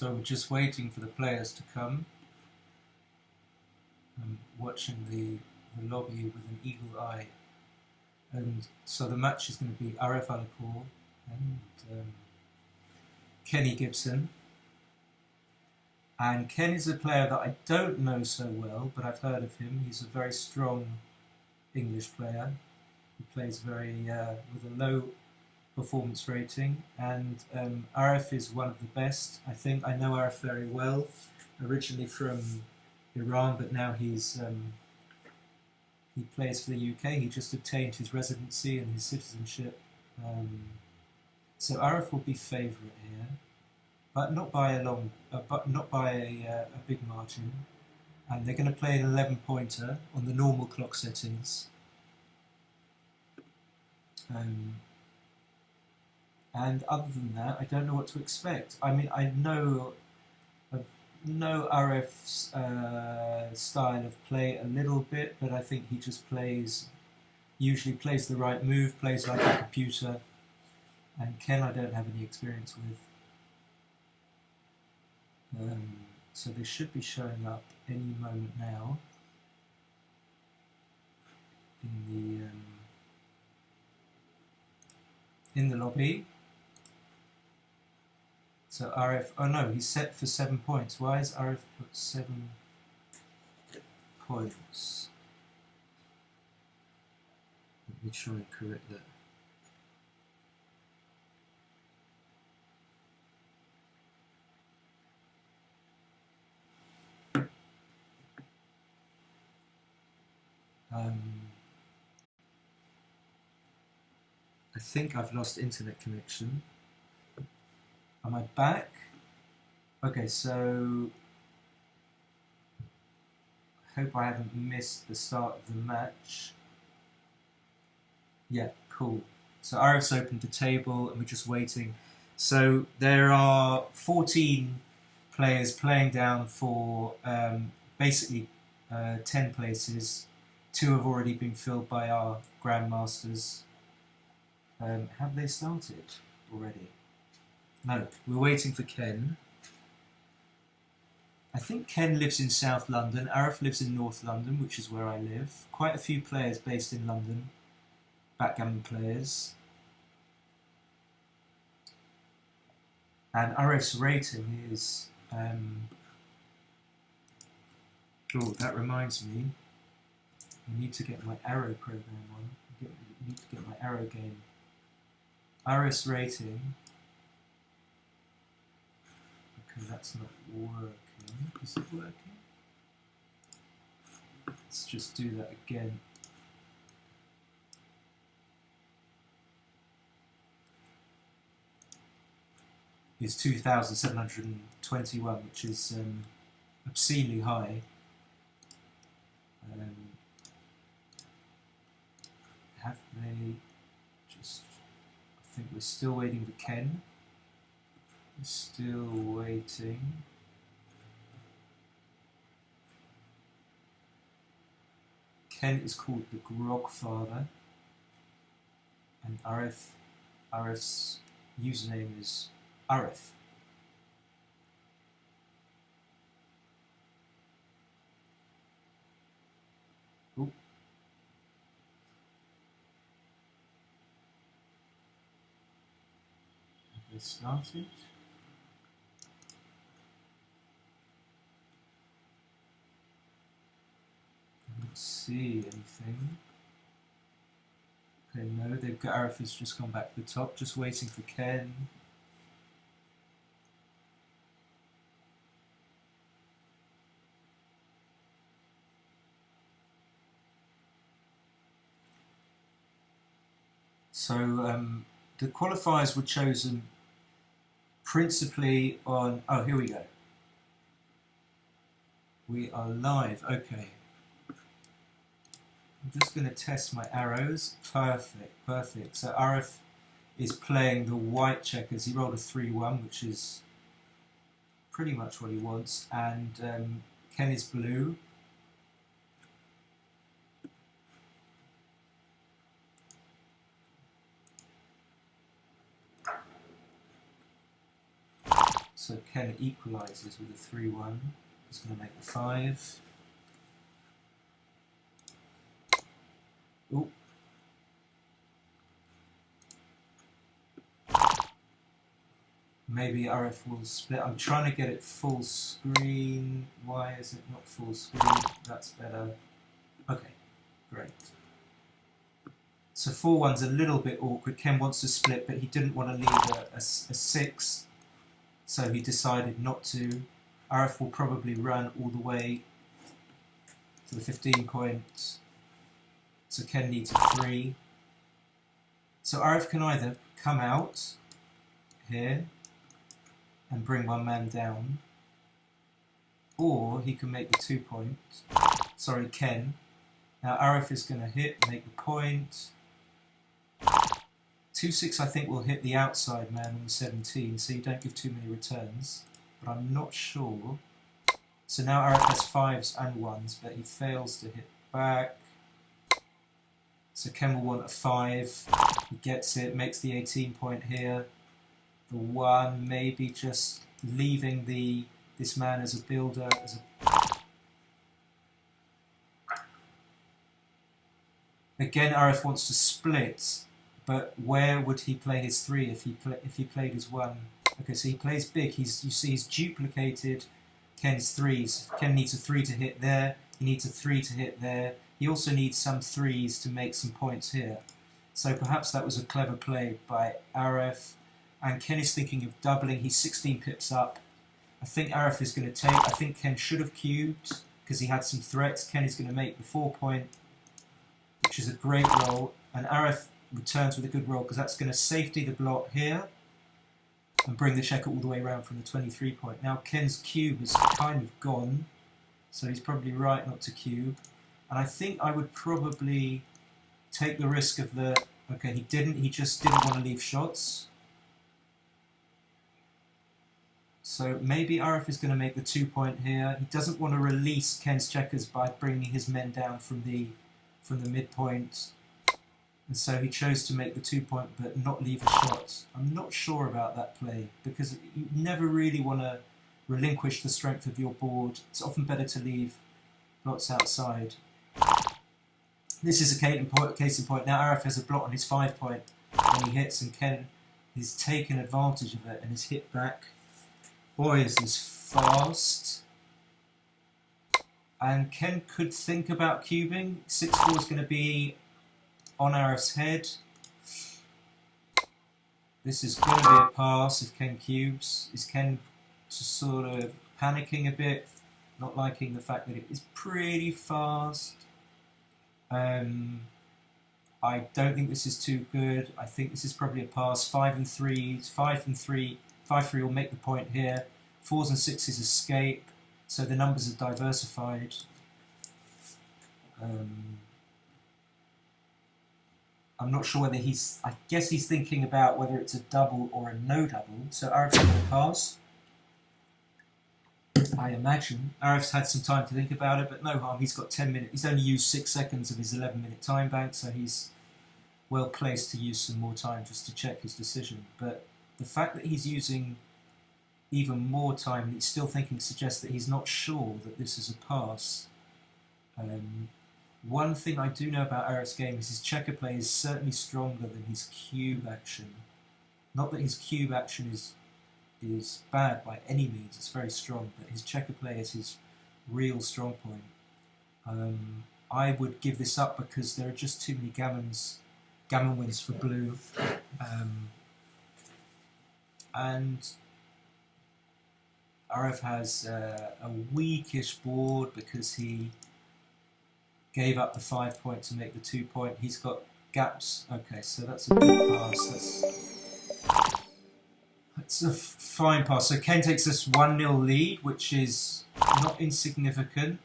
So we're just waiting for the players to come. I'm watching the lobby with an eagle eye. And so the match is going to be Aref Alipour and Kenny Gibson. And Ken is a player that I don't know so well, but I've heard of him. He's a very strong English player. He plays very with a low performance rating, and Aref is one of the best. I think I know Aref very well, originally from Iran, but now he plays for the UK. He just obtained his residency and his citizenship. So Aref will be favourite here, but not by a big margin. And they're going to play an 11-pointer on the normal clock settings. And other than that, I don't know what to expect. I mean, I know Aref's style of play a little bit, but I think he just usually plays the right move, plays like a computer. And Ken I don't have any experience with. So they should be showing up any moment now in the lobby. So Aref, oh no, he's set for 7 points. Why is Aref put 7 points? Let me try and correct that. I think I've lost internet connection. Am I back? Okay, so I hope I haven't missed the start of the match. Yeah, cool. So Aref's opened the table and we're just waiting. So there are 14 players playing down for basically 10 places. 2 have already been filled by our grandmasters. Have they started already? No, we're waiting for Ken. I think Ken lives in South London. Aref lives in North London, which is where I live. Quite a few players based in London. Backgammon players. And Aref's rating is... oh, that reminds me. I need to get my arrow program on. I need to get my arrow game. Aref's rating... Okay, that's not working. Is it working? Let's just do that again. It's 2,721, which is obscenely high. Have they just... I think we're still waiting for Ken. We're still waiting. Ken is called the Grog Father, and Aref's username is Aref. Ooh. Have they started? I don't see anything. Okay, no, Aref has just gone back to the top, just waiting for Ken. So the qualifiers were chosen principally on... Oh, here we go. We are live. Okay. I'm just going to test my arrows. Perfect, perfect. So Aref is playing the white checkers. He rolled a 3-1, which is pretty much what he wants. And Ken is blue. So Ken equalises with a 3-1. He's going to make the 5. Ooh. Maybe Aref will split. I'm trying to get it full screen. Why is it not full screen? That's better. Okay, great. So 4-1's a little bit awkward. Ken wants to split, but he didn't want to leave a 6, so he decided not to. Aref will probably run all the way to the 15 point. So Ken needs a 3. So Aref can either come out here and bring one man down, or he can make the 2 point. Sorry, Ken. Now Aref is going to hit, make the point. 2-6 I think will hit the outside man on the 17, so you don't give too many returns, but I'm not sure. So now Aref has 5s and 1s, but he fails to hit back. So Ken will want a 5. He gets it, makes the 18 point here. The 1, maybe just leaving this man as a builder. Again, Aref wants to split, but where would he play his 3 if he played his 1? Okay, so he plays big. You see he's duplicated Ken's 3s. Ken needs a 3 to hit there. He needs a 3 to hit there. He also needs some 3s to make some points here. So perhaps that was a clever play by Aref. And Ken is thinking of doubling. He's 16 pips up. I think Aref is going to take. I think Ken should have cubed because he had some threats. Ken is going to make the 4 point, which is a great roll. And Aref returns with a good roll because that's going to safety the block here and bring the checker all the way around from the 23 point. Now Ken's cube is kind of gone, so he's probably right not to cube. And I think I would probably take the risk of the... Okay, he just didn't want to leave shots. So maybe Aref is going to make the 2 point here. He doesn't want to release Ken's checkers by bringing his men down from the midpoint. And so he chose to make the 2 point but not leave a shot. I'm not sure about that play because you never really want to relinquish the strength of your board. It's often better to leave blots outside. This is a case in point. Now Aref has a blot on his 5 point when he hits, and Ken has taken advantage of it and has hit back. Boy, is this fast. And Ken could think about cubing. 6-4 is going to be on Aref's head. This is going to be a pass if Ken cubes. Is Ken just sort of panicking a bit, not liking the fact that it is pretty fast? I don't think this is too good. I think this is probably a pass. 5 and 3s, 5 and 3, 5-3 will make the point here. 4s and 6s escape, so the numbers are diversified. I'm not sure whether I guess he's thinking about whether it's a double or a no double. So Aref's going to pass. I imagine. Aref's had some time to think about it, but no harm. He's got 10 minutes. He's only used 6 seconds of his 11-minute time bank, so he's well placed to use some more time just to check his decision. But the fact that he's using even more time and he's still thinking suggests that he's not sure that this is a pass. One thing I do know about Aref's game is his checker play is certainly stronger than his cube action. Not that his cube action is bad by any means, it's very strong, but his checker play is his real strong point. I would give this up because there are just too many gammon wins for blue. And Aref has a weakish board because he gave up the 5 point to make the 2 point. He's got gaps. Okay, so that's a good pass. That's a fine pass. So Ken takes this 1-0 lead, which is not insignificant.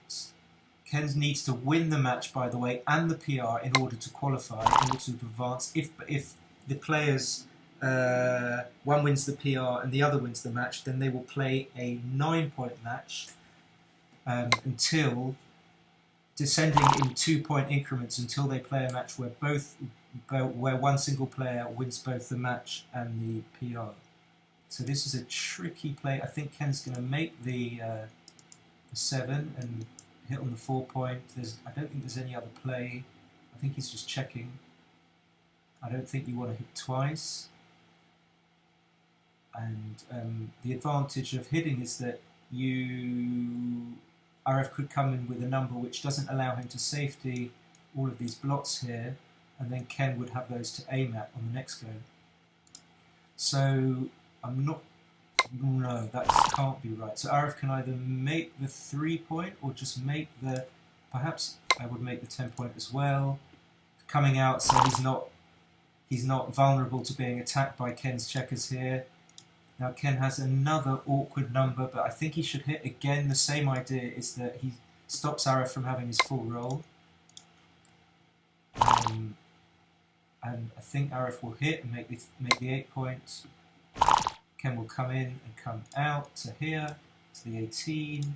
Ken needs to win the match, by the way, and the PR in order to qualify, in order to advance. If the players, one wins the PR and the other wins the match, then they will play a 9-point match until descending in 2 point increments until they play a match where one single player wins both the match and the PR. So this is a tricky play. I think Ken's going to make the 7 and hit on the 4 point. I don't think there's any other play. I think he's just checking. I don't think you want to hit twice. And the advantage of hitting is that Aref could come in with a number which doesn't allow him to safety all of these blocks here, and then Ken would have those to aim at on the next go. So no, that can't be right. So Aref can either make the 3 point or just make perhaps I would make the 10 point as well. Coming out so he's not vulnerable to being attacked by Ken's checkers here. Now Ken has another awkward number, but I think he should hit again. The same idea is that he stops Aref from having his full roll. And I think Aref will hit and make the 8 points. Ken will come in and come out to here, to the 18.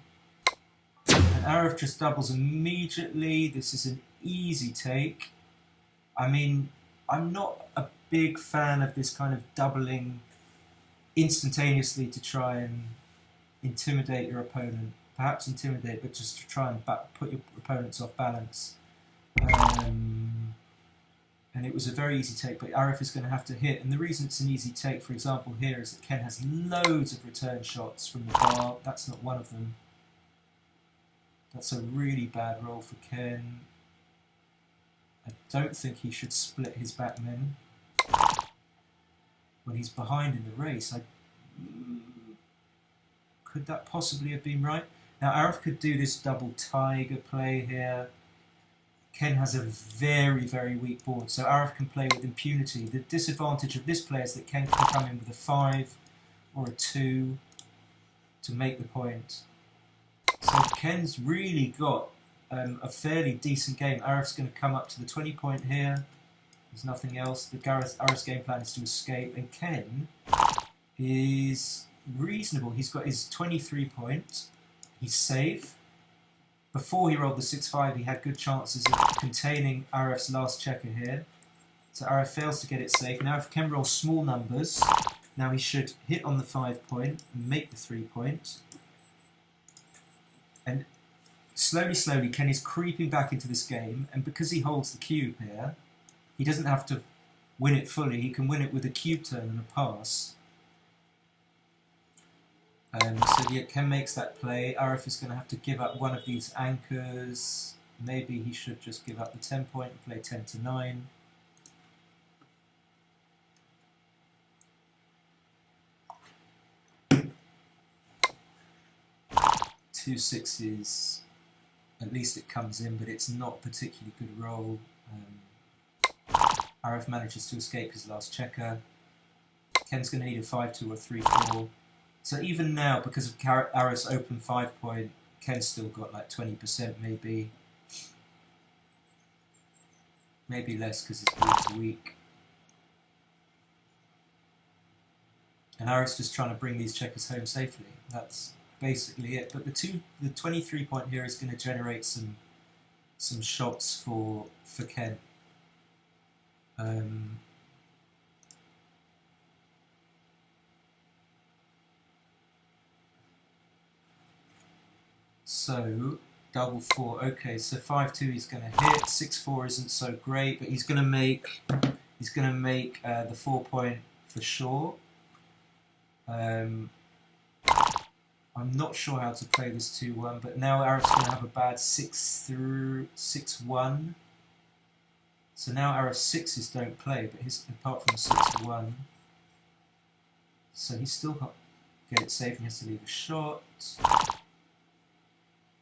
And Aref just doubles immediately. This is an easy take. I mean, I'm not a big fan of this kind of doubling instantaneously to try and intimidate your opponent. Perhaps intimidate, but just to try and put your opponents off balance. And it was a very easy take, but Aref is going to have to hit. And the reason it's an easy take, for example, here is that Ken has loads of return shots from the bar. That's not one of them. That's a really bad roll for Ken. I don't think he should split his backmen when he's behind in the race. Could that possibly have been right? Now Aref could do this double tiger play here. Ken has a very, very weak board, so Aref can play with impunity. The disadvantage of this play is that Ken can come in with a 5 or a 2 to make the point. So Ken's really got a fairly decent game. Aref's going to come up to the 20 point here. There's nothing else. Aref's game plan is to escape, and Ken is reasonable. He's got his 23 point. He's safe. Before he rolled the 6-5, he had good chances of containing Aref's last checker here. So Aref fails to get it safe. Now if Ken rolls small numbers, now he should hit on the 5 point and make the 3 point. And slowly, Ken is creeping back into this game, and because he holds the cube here, he doesn't have to win it fully. He can win it with a cube turn and a pass. So yeah, Ken makes that play. Aref is going to have to give up one of these anchors. Maybe he should just give up the 10 point and play 10 to 9. Two sixes. At least it comes in, but it's not a particularly good roll. Aref manages to escape his last checker. Ken's going to need a 5-2 or 3-4. So even now, because of Aref's open 5 point, Ken's still got like 20% maybe. Maybe less because his board's weak. And Aref's just trying to bring these checkers home safely. That's basically it. But the 23 point here is going to generate some shots for Ken. So double 4. Okay, so 5-2 he's going to hit. 6-4 isn't so great, but he's going to make the 4 point for sure. I'm not sure how to play this 2-1, but now Aref's going to have a bad 6-1. So now Aref's 6s don't play, but apart from 6-1, so he's still got to get it safe and he has to leave a shot.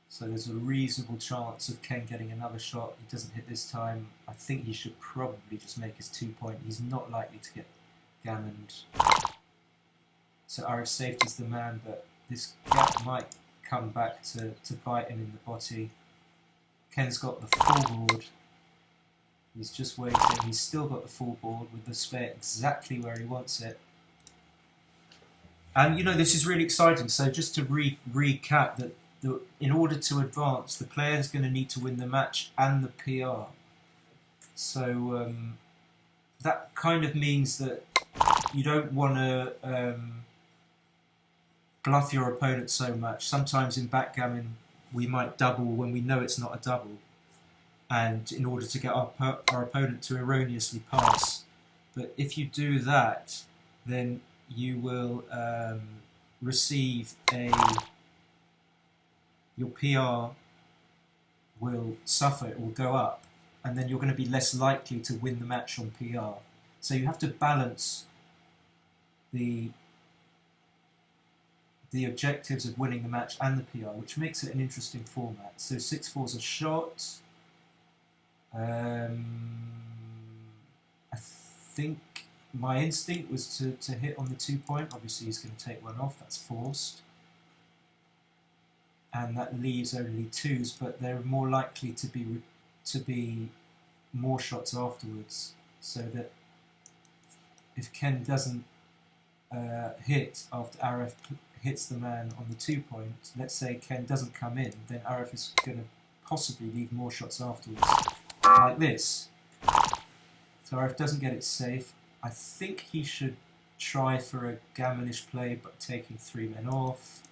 So there's a reasonable chance of Ken getting another shot. He doesn't hit this time. I think he should probably just make his 2 point. He's not likely to get gammoned. So Aref's safety's the man, but this gap might come back to bite him in the body. Ken's got the full board. He's just waiting. He's still got the full board with the spare exactly where he wants it. And you know, this is really exciting. So just to recap that in order to advance, the player is going to need to win the match and the PR. So that kind of means that you don't want to bluff your opponent so much. Sometimes in backgammon we might double when we know it's not a double, and in order to get our opponent to erroneously pass. But if you do that, then you will receive your PR will suffer, it will go up, and then you're going to be less likely to win the match on PR. So you have to balance the objectives of winning the match and the PR, which makes it an interesting format. So 6-4's a shot. I think my instinct was to hit on the 2-point. Obviously he's going to take one off, that's forced. And that leaves only 2s, but they're more likely to be more shots afterwards. So that if Ken doesn't hit after Aref hits the man on the 2-point, let's say Ken doesn't come in, then Aref is going to possibly leave more shots afterwards, like this. So Aref doesn't get it safe. I think he should try for a gammonish play, but taking 3 men off.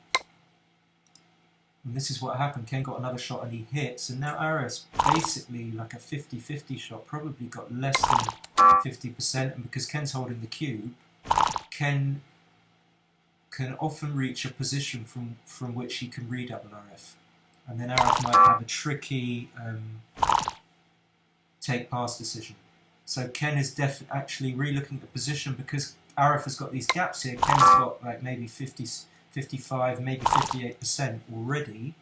And this is what happened. Ken got another shot and he hits, and now Aref's basically like a 50-50 shot, probably got less than 50%, and because Ken's holding the cube, Ken can often reach a position from which he can redouble Aref. And then Aref might have a tricky take-pass decision. So Ken is actually re-looking at the position, because Aref has got these gaps here. Ken's got like maybe 50, 55, maybe 58% already.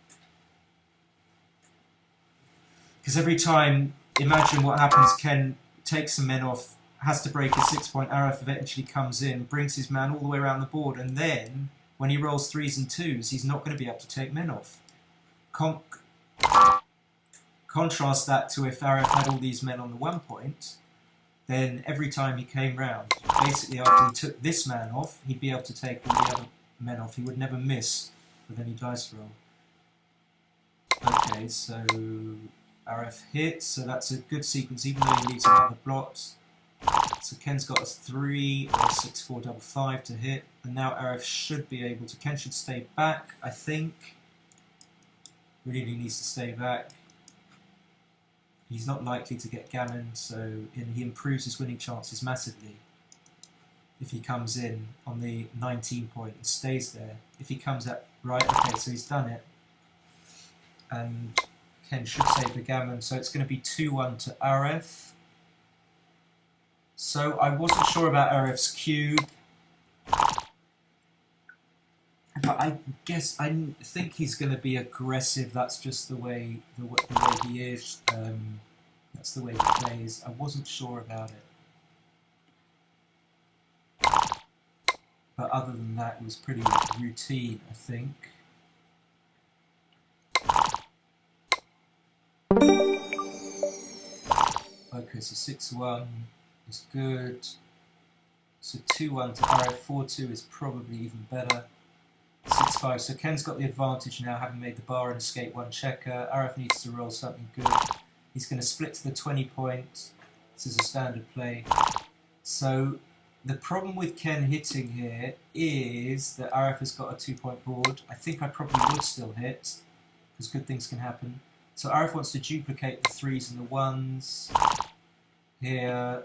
Because every time, imagine what happens, Ken takes some men off, has to break a 6-point, Aref eventually comes in, brings his man all the way around the board, and then when he rolls 3s and 2s, he's not going to be able to take men off. Contrast that to if Aref had all these men on the 1-point, then every time he came round, basically after he took this man off, he'd be able to take all the other men off. He would never miss with any dice roll. Okay, so Aref hits, so that's a good sequence, even though he leaves another blot. So Ken's got a 3 or a 6-4 double 5 to hit, and now Aref should be able to. Ken should stay back, I think. Really needs to stay back. He's not likely to get gammon, so he improves his winning chances massively if he comes in on the 19-point and stays there. If he comes at right, okay, so he's done it, and Ken should save the gammon, so it's going to be 2-1 to Aref. So I wasn't sure about Aref's cube, but I think he's going to be aggressive. That's just the way he is. That's the way he plays. I wasn't sure about it, but other than that, it was pretty routine, I think. Okay, so 6-1 is good. So 2-1 to Aref. 4-2 is probably even better. 6-5. So Ken's got the advantage now, having made the bar and escape 1 checker. Aref needs to roll something good. He's going to split to the 20-point. This is a standard play. So the problem with Ken hitting here is that Aref has got a 2-point board. I think I probably would still hit, because good things can happen. So Aref wants to duplicate the 3s and the 1s. Here,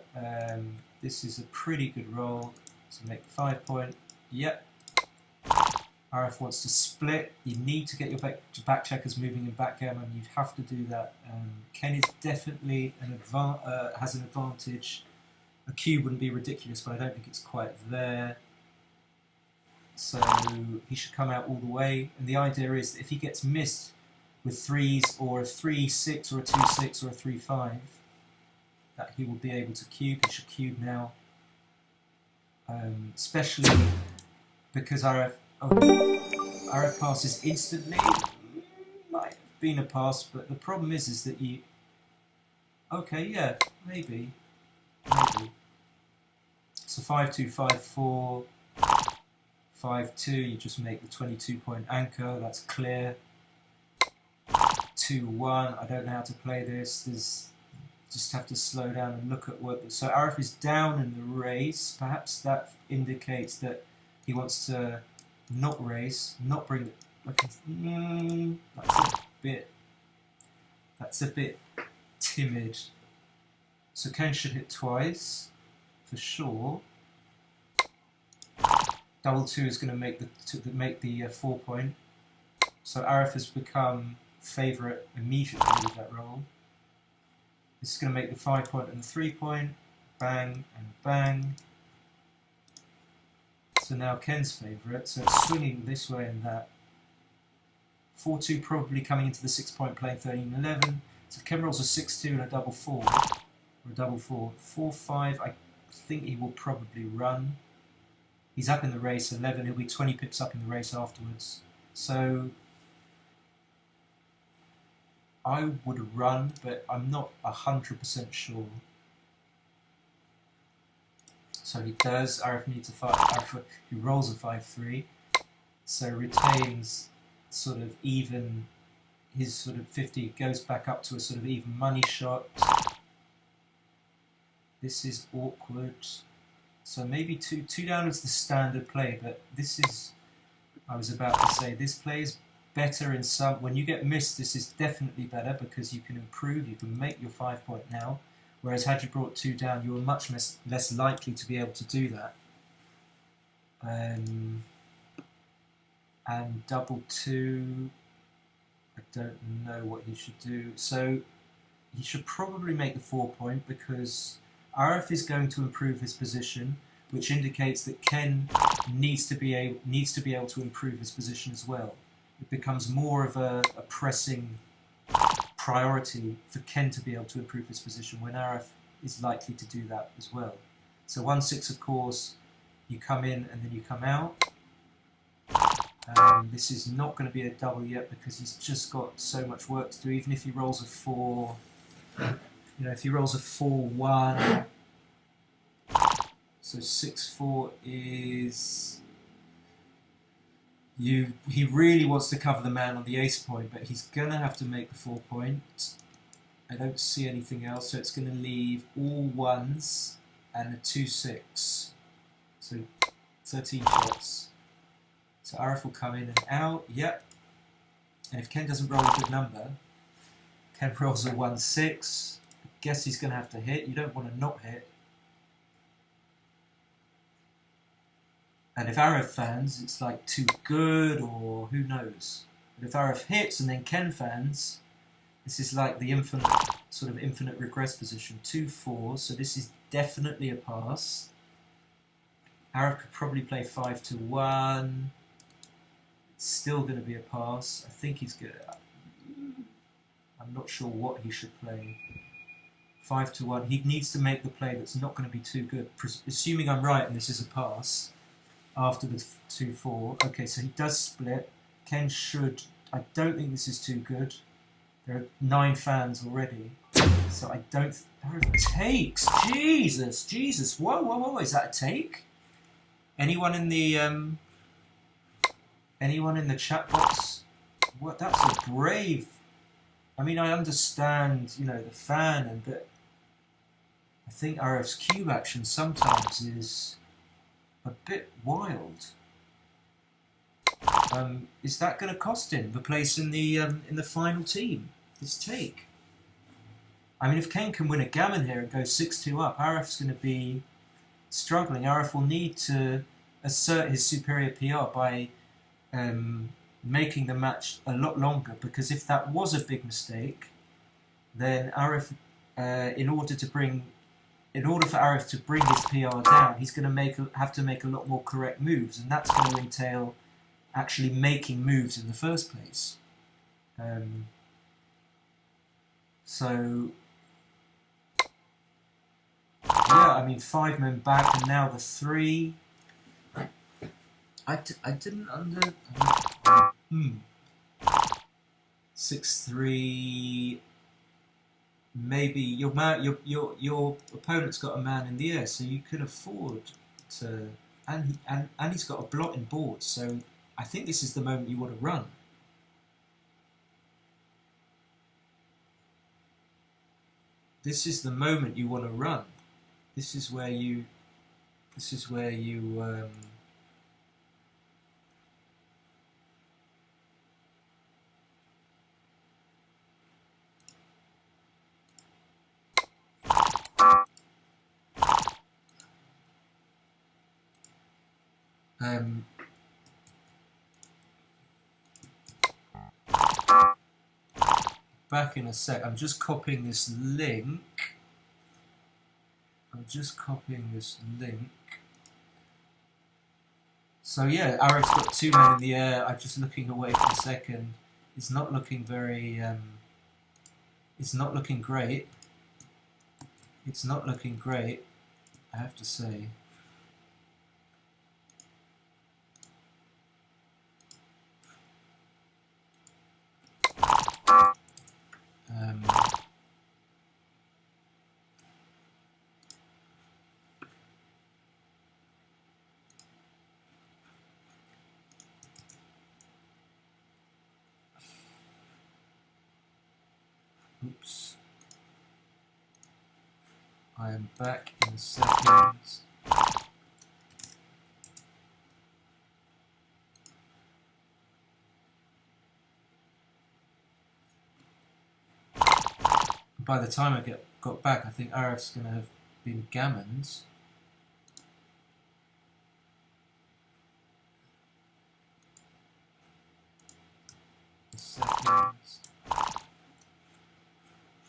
this is a pretty good roll. So make the 5-point. Yep. Aref wants to split. You need to get your back checkers moving in backgammon. You have to do that. Ken is definitely has an advantage. A cube wouldn't be ridiculous, but I don't think it's quite there. So he should come out all the way. And the idea is that if he gets missed with 3s, or a 3-6, or a 2-6, or a 3-5, that he will be able to cube. He should cube now. Especially because Aref passes instantly. Might have been a pass, but the problem is that you... Okay, yeah, maybe. So 5-2, 5-4, 5-2, you just make the 22-point anchor, that's clear. 2-1, I don't know how to play this. Just have to slow down and look at what... So Aref is down in the race. Perhaps that indicates that he wants to not race, not bring it. That's a bit timid. So Ken should hit twice for sure. Double 2 is going to make the 4 point. So Aref has become favourite immediately with that roll. This is going to make the 5 point and the 3 point. Bang and bang. So now Ken's favourite. So it's swinging this way and that. 4-2 probably coming into the 6 point, playing 13-11. So if Ken rolls a 6-2 and a double 4, or a double 4, 4-5, I think he will probably run. He's up in the race 11, he'll be 20 pips up in the race afterwards. So I would run, but I'm not 100% sure. So he does. Aref needs a 5. Aref, he rolls a 5-3, so retains sort of even. His sort of 50 goes back up to a sort of even money shot. This is awkward. So maybe two down is the standard play, but this is, I was about to say, this play is better in some, when you get missed, this is definitely better because you can improve, you can make your 5 point now, whereas had you brought 2 down, you were much less likely to be able to do that. And double 2, I don't know what he should do. So he should probably make the 4 point because Aref is going to improve his position, which indicates that Ken needs to be able to improve his position as well. It becomes more of a pressing priority for Ken to be able to improve his position when Aref is likely to do that as well. So 1-6, of course, you come in and then you come out. This is not going to be a double yet because he's just got so much work to do. Even if he rolls a 4, if he rolls a 4-1, so 6-4 is he really wants to cover the man on the ace point, but he's going to have to make the 4 point. I don't see anything else, so it's going to leave all 1s and a 2-6. So 13 shots. So Aref will come in and out, yep. And if Ken doesn't roll a good number, Ken rolls a 1-6. I guess he's going to have to hit. You don't want to not hit. And if Aref fans, it's like too good or who knows. But if Aref hits and then Ken fans, this is like the infinite regress position. 2 4s, so this is definitely a pass. Aref could probably play 5-1. It's still going to be a pass. I think he's good. I'm not sure what he should play. 5-1. He needs to make the play that's not going to be too good. Assuming I'm right and this is a pass after the 2-4. Okay, so he does split. Ken should. I don't think this is too good. There are 9 fans already. So I don't. Aref takes. Jesus. Whoa. Is that a take? Anyone in the chat box? What? That's a brave. I mean, I understand, the fan, but I think Aref's cube action sometimes is a bit wild. Is that going to cost him the place in the final team? This take. I mean, if Ken can win a gammon here and go 6-2 up, Aref's going to be struggling. Aref will need to assert his superior PR by making the match a lot longer, because if that was a big mistake, then Aref, in order for Aref to bring his PR down, he's going to have to make a lot more correct moves, and that's going to entail actually making moves in the first place. So yeah, I mean, 5 men back, and now the 3. I didn't 6-3. Maybe your opponent's got a man in the air, so you could afford to, and he's got a blotting board. So I think this is the moment you want to run. This is the moment you want to run. This is where you Um, back in a sec. I'm just copying this link. So yeah, Aref's got 2 men in the air. I'm just looking away for a second. It's not looking very. It's not looking great. It's not looking great, I have to say. Oops. I am back in a second. By the time I got back, I think Aref's going to have been gammoned.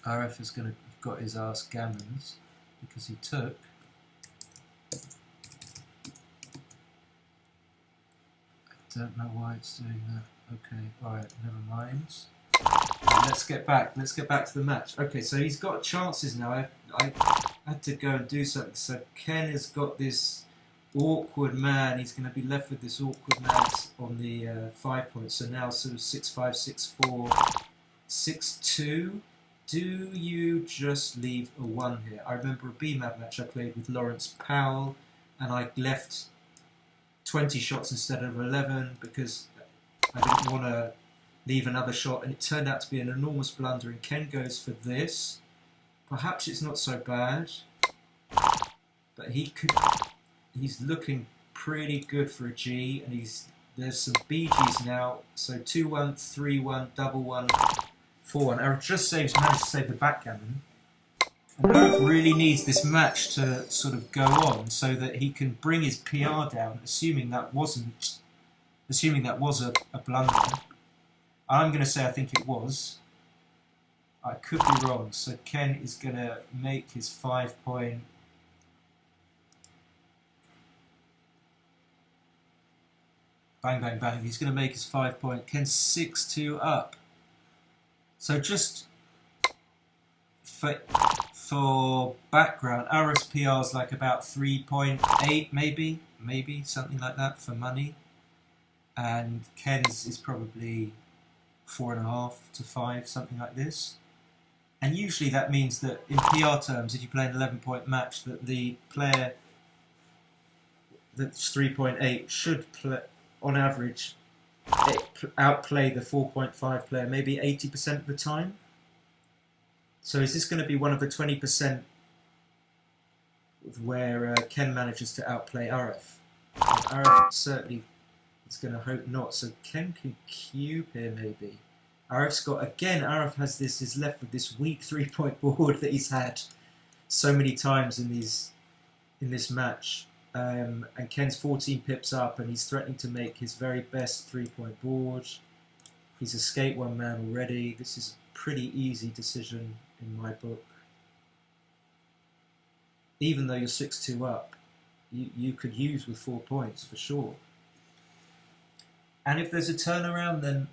Aref is going to have got his ass gammoned because he took. I don't know why it's doing that. Okay, alright, never mind. Let's get back to the match. Okay, so he's got chances now. I had to go and do something. So Ken has got this awkward man. He's going to be left with this awkward man on the 5 points. So now sort of 6-5, 6-4, 6-2. Do you just leave a 1 here? I remember a BMAP match I played with Lawrence Powell, and I left 20 shots instead of 11 because I didn't want to leave another shot, and it turned out to be an enormous blunder, and Ken goes for this. Perhaps it's not so bad, but he's looking pretty good for a G, and there's some BGs now, so 2-1, 3-1, double 1, 4-1. Aref just managed to save the backgammon. And Aref really needs this match to sort of go on so that he can bring his PR down, assuming that was a blunder. I'm going to say I think it was. I could be wrong. So Ken is going to make his 5 point. Bang, bang, bang. He's going to make his 5 point. Ken's 6-2 up. So just for background, Aref's PR is like about 3.8 maybe something like that for money. And Ken's is probably 4.5 to 5, something like this. And usually that means that in PR terms, if you play an 11-point match, that the player that's 3.8 should play, on average, outplay the 4.5 player maybe 80% of the time. So is this going to be one of the 20% where Ken manages to outplay Aref? Aref certainly is going to hope not. So Ken can cube here maybe. Aref is left with this weak 3-point board that he's had so many times in this match. And Ken's 14 pips up, and he's threatening to make his very best 3-point board. He's escaped 1 man already. This is a pretty easy decision in my book. Even though you're 6-2 up, you could use with 4 points for sure. And if there's a turnaround, then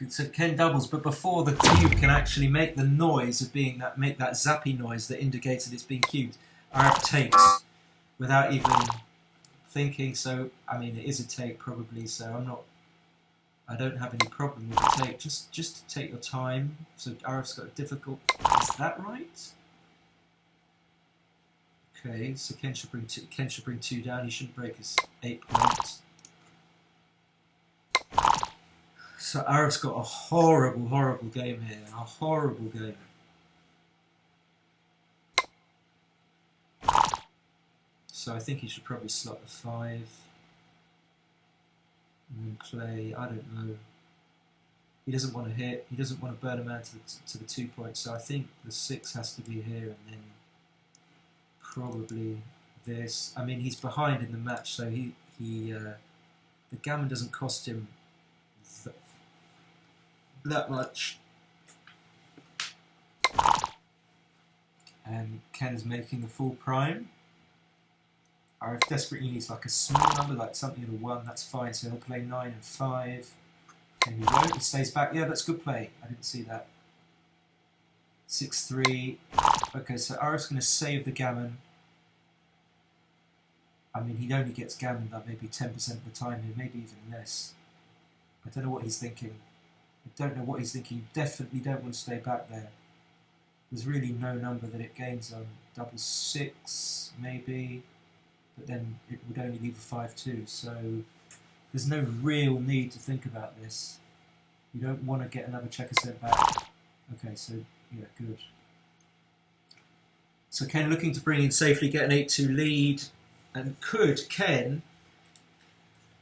so Ken doubles, but before the cube can actually make the noise of make that zappy noise that indicates that it's being cubed, Aref takes without even thinking. So I mean, it is a take probably. So I don't have any problem with the take. Just to take your time. So Aref's got a difficult. Is that right? Okay, so Ken should bring 2 down. He shouldn't break his 8 points. So Aref's got a horrible game here. A horrible game. So I think he should probably slot the 5. And then play, I don't know. He doesn't want to hit. He doesn't want to burn a man to the 2 points. So I think the 6 has to be here, and then probably this. I mean, he's behind in the match, so the gammon doesn't cost him that much. And Ken's making the full prime. Aref desperately needs like a small number, like something in a 1, that's fine, so he'll play 9 and 5. And he won't, he stays back. Yeah, that's good play. I didn't see that. 6-3. Okay, so Aref's going to save the gammon. I mean, he only gets gammon like maybe 10% of the time here, maybe even less. I don't know what he's thinking. I don't know what he's thinking. You definitely don't want to stay back there. There's really no number that it gains on. 6-6, maybe. But then it would only leave a 5-2. So there's no real need to think about this. You don't want to get another checker sent back. Okay, so yeah, good. So Ken looking to bring in safely, get an 8-2 lead. And could Ken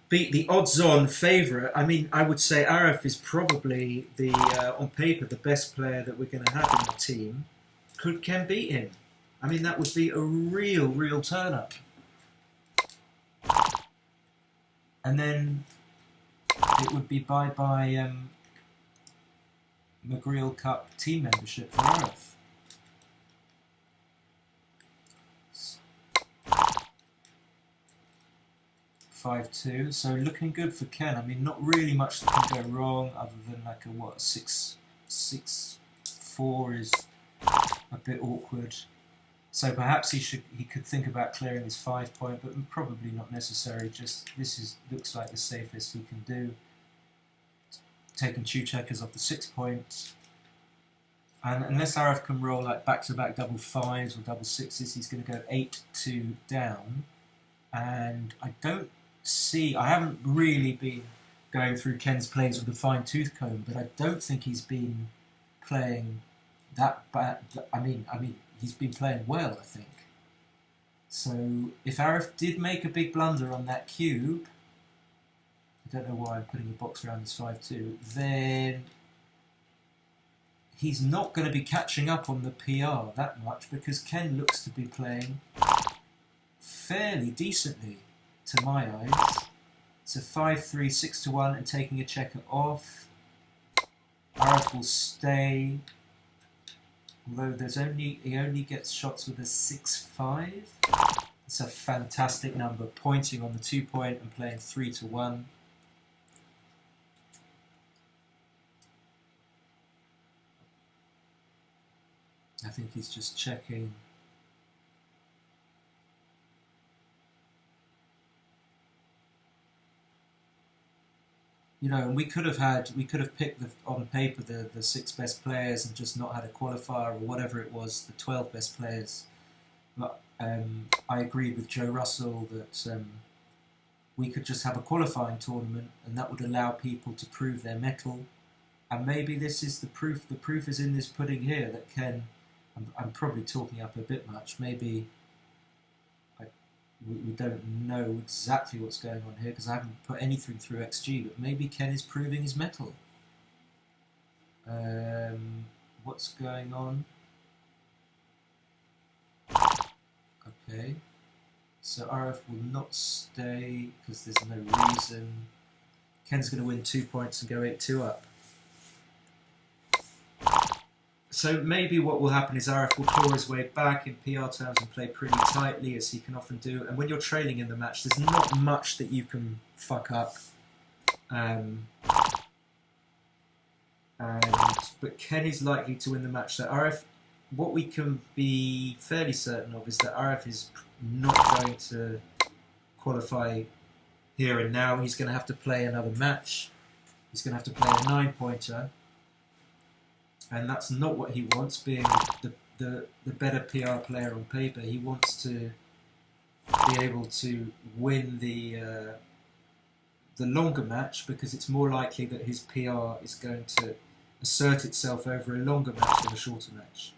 beat the odds-on favourite? I mean, I would say Aref is probably the, on paper, the best player that we're going to have in the team. Could Ken beat him? I mean, that would be a real turn-up. And then it would be bye-bye Magriel Cup team membership for Aref. 5-2, so looking good for Ken. I mean, not really much that can go wrong other than like a, what, 6-4 is a bit awkward. So perhaps he could think about clearing his 5 point, but probably not necessary. Just looks like the safest he can do. Taking 2 checkers off the 6 point. And unless Aref can roll like back-to-back double 5s or double 6s, he's going to go 8-2 down. And I haven't really been going through Ken's plays with a fine-tooth comb, but I don't think he's been playing that bad. I mean, he's been playing well, I think. So if Aref did make a big blunder on that cube, I don't know why I'm putting a box around this 5-2, then he's not going to be catching up on the PR that much because Ken looks to be playing fairly decently to my eyes. So 5-3, 6-1 and taking a checker off. Aref will stay. Although he only gets shots with a 6-5. It's a fantastic number, pointing on the 2 point and playing 3-1. I think he's just checking. You know, and we could have picked on paper the 6 best players and just not had a qualifier or whatever it was, the 12 best players. But I agree with Joe Russell that we could just have a qualifying tournament and that would allow people to prove their mettle. And maybe this is the proof. The proof is in this pudding here that Ken. I'm probably talking up a bit much. Maybe we don't know exactly what's going on here because I haven't put anything through XG, but maybe Ken is proving his mettle. What's going on? Okay, so Aref will not stay because there's no reason. Ken's going to win 2 points and go 8-2 up. So maybe what will happen is Aref will claw his way back in PR terms and play pretty tightly, as he can often do. And when you're trailing in the match, there's not much that you can fuck up. But Ken is likely to win the match. So Aref, what we can be fairly certain of is that Aref is not going to qualify here and now. He's going to have to play another match. He's going to have to play a 9-pointer. And that's not what he wants, being the better PR player on paper. He wants to be able to win the longer match because it's more likely that his PR is going to assert itself over a longer match than a shorter match.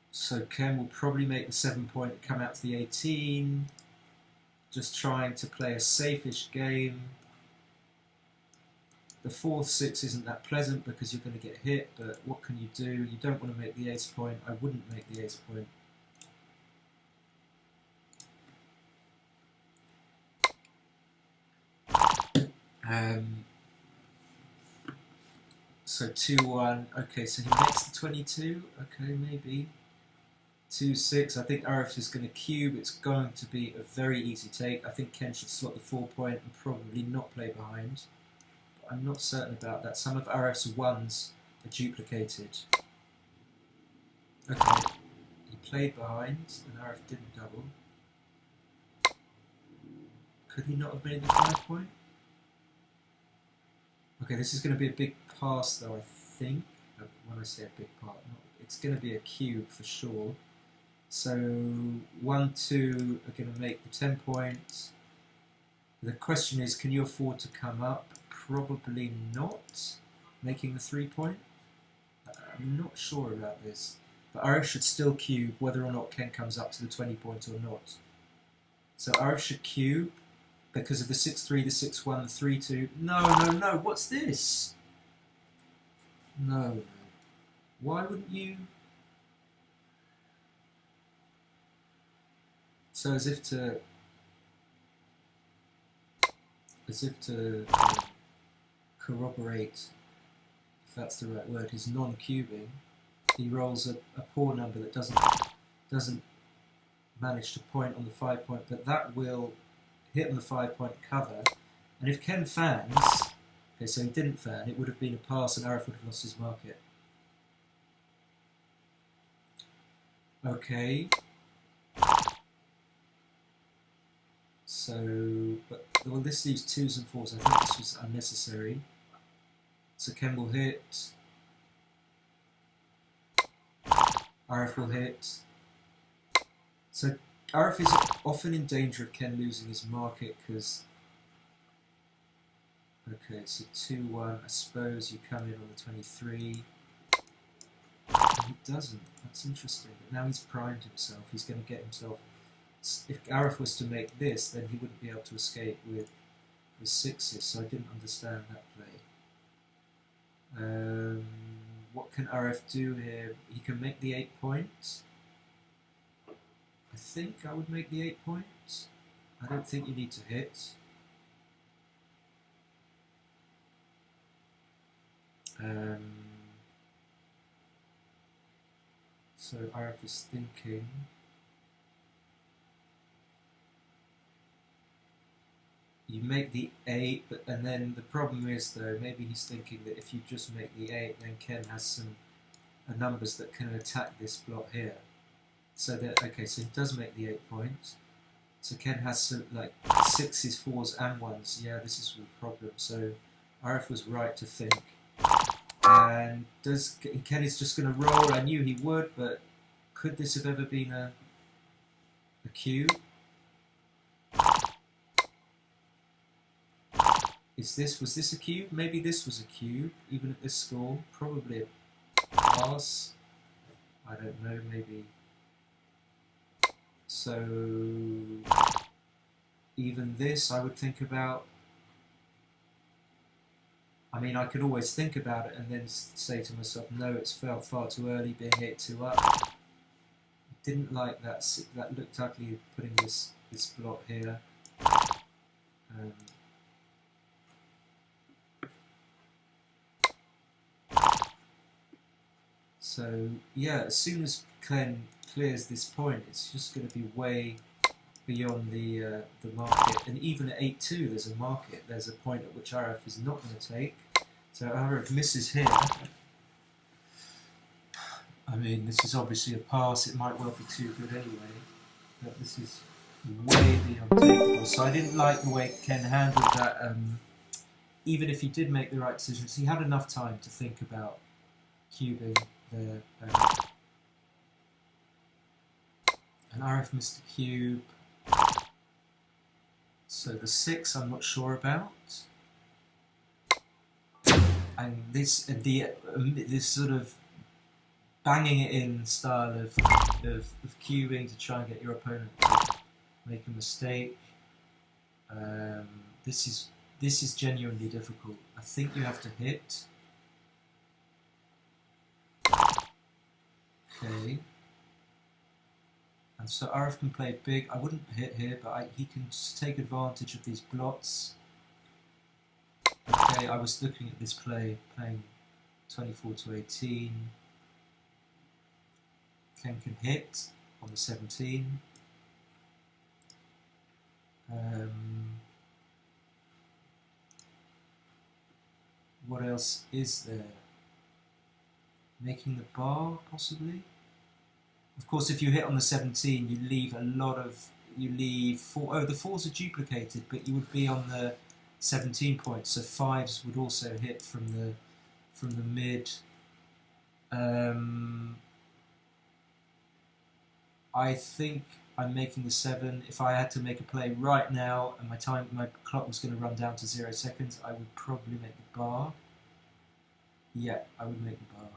So Ken will probably make the 7 point, come out to the 18, just trying to play a safe-ish game. The fourth six isn't that pleasant because you're going to get hit, but what can you do? You don't want to make the ace point. I wouldn't make the ace point. So 2-1. Okay, so he makes the 22. Okay, maybe. 2-6. I think Aref is going to cube. It's going to be a very easy take. I think Ken should slot the 4 point and probably not play behind. But I'm not certain about that. Some of Aref's ones are duplicated. Okay, he played behind and Aref didn't double. Could he not have made the 5 point? Okay, this is going to be a big pass though, I think. When I say a big part, it's going to be a cube for sure. So 1, 2 are going to make the 10 points. The question is, can you afford to come up? Probably not. Making the 3 point? I'm not sure about this. But Aref should still cube whether or not Ken comes up to the 20 points or not. So Aref should cube because of the 6-3, the 6-1, the 3-2. No, what's this? No. Why wouldn't you? So as if to corroborate, if that's the right word, his non-cubing, he rolls a poor number that doesn't manage to point on the 5 point, but that will hit on the 5 point cover. And if Ken fans, okay, so he didn't fan, it would have been a pass and Aref would have lost his market. Okay. So, but well, this leaves 2s and 4s. I think this was unnecessary. So Ken will hit. Aref will hit. So Aref is often in danger of Ken losing his market because. Okay, so 2-1. I suppose you come in on the 23. He doesn't. That's interesting. But now he's primed himself. He's going to get himself. If Aref was to make this, then he wouldn't be able to escape with 6s, so I didn't understand that play. What can Aref do here? He can make the 8 points. I think I would make the 8 points. I don't think you need to hit. So Aref is thinking. You make the 8, and then the problem is though, maybe he's thinking that if you just make the 8, then Ken has some numbers that can attack this block here. So that, okay, so he does make the 8 points. So Ken has some, like 6s, 4s and 1s. Yeah, this is the problem. So Aref was right to think. And Ken is just going to roll. I knew he would, but could this have ever been a cube? Was this a cube? Maybe this was a cube, even at this score. Probably a pass. I don't know, maybe. So, even this I would think about. I mean, I could always think about it and then say to myself, no, it's far too early, being hit 2 up. I didn't like that. That looked ugly, putting this block here. So yeah, as soon as Ken clears this point, it's just going to be way beyond the market. And even at 8-2, there's a market. There's a point at which Aref is not going to take. So Aref misses here. I mean, this is obviously a pass. It might well be too good anyway. But this is way beyond takeable. So I didn't like the way Ken handled that. Even if he did make the right decisions, he had enough time to think about cubing there. And Aref missed the cube. So the 6 I'm not sure about. And this sort of banging it in style of cubing to try and get your opponent to make a mistake. This is This is genuinely difficult. I think you have to hit. Okay. And so Aref can play big. I wouldn't hit here, but he can take advantage of these blots. Okay, I was looking at this play, playing 24 to 18. Ken can hit on the 17. What else is there? Making the bar, possibly? Of course, if you hit on the 17, you leave a lot of... You leave 4... Oh, the 4s are duplicated, but you would be on the 17 points, so 5s would also hit from the mid. I think I'm making the 7. If I had to make a play right now and my clock was going to run down to 0 seconds, I would probably make the bar. Yeah, I would make the bar.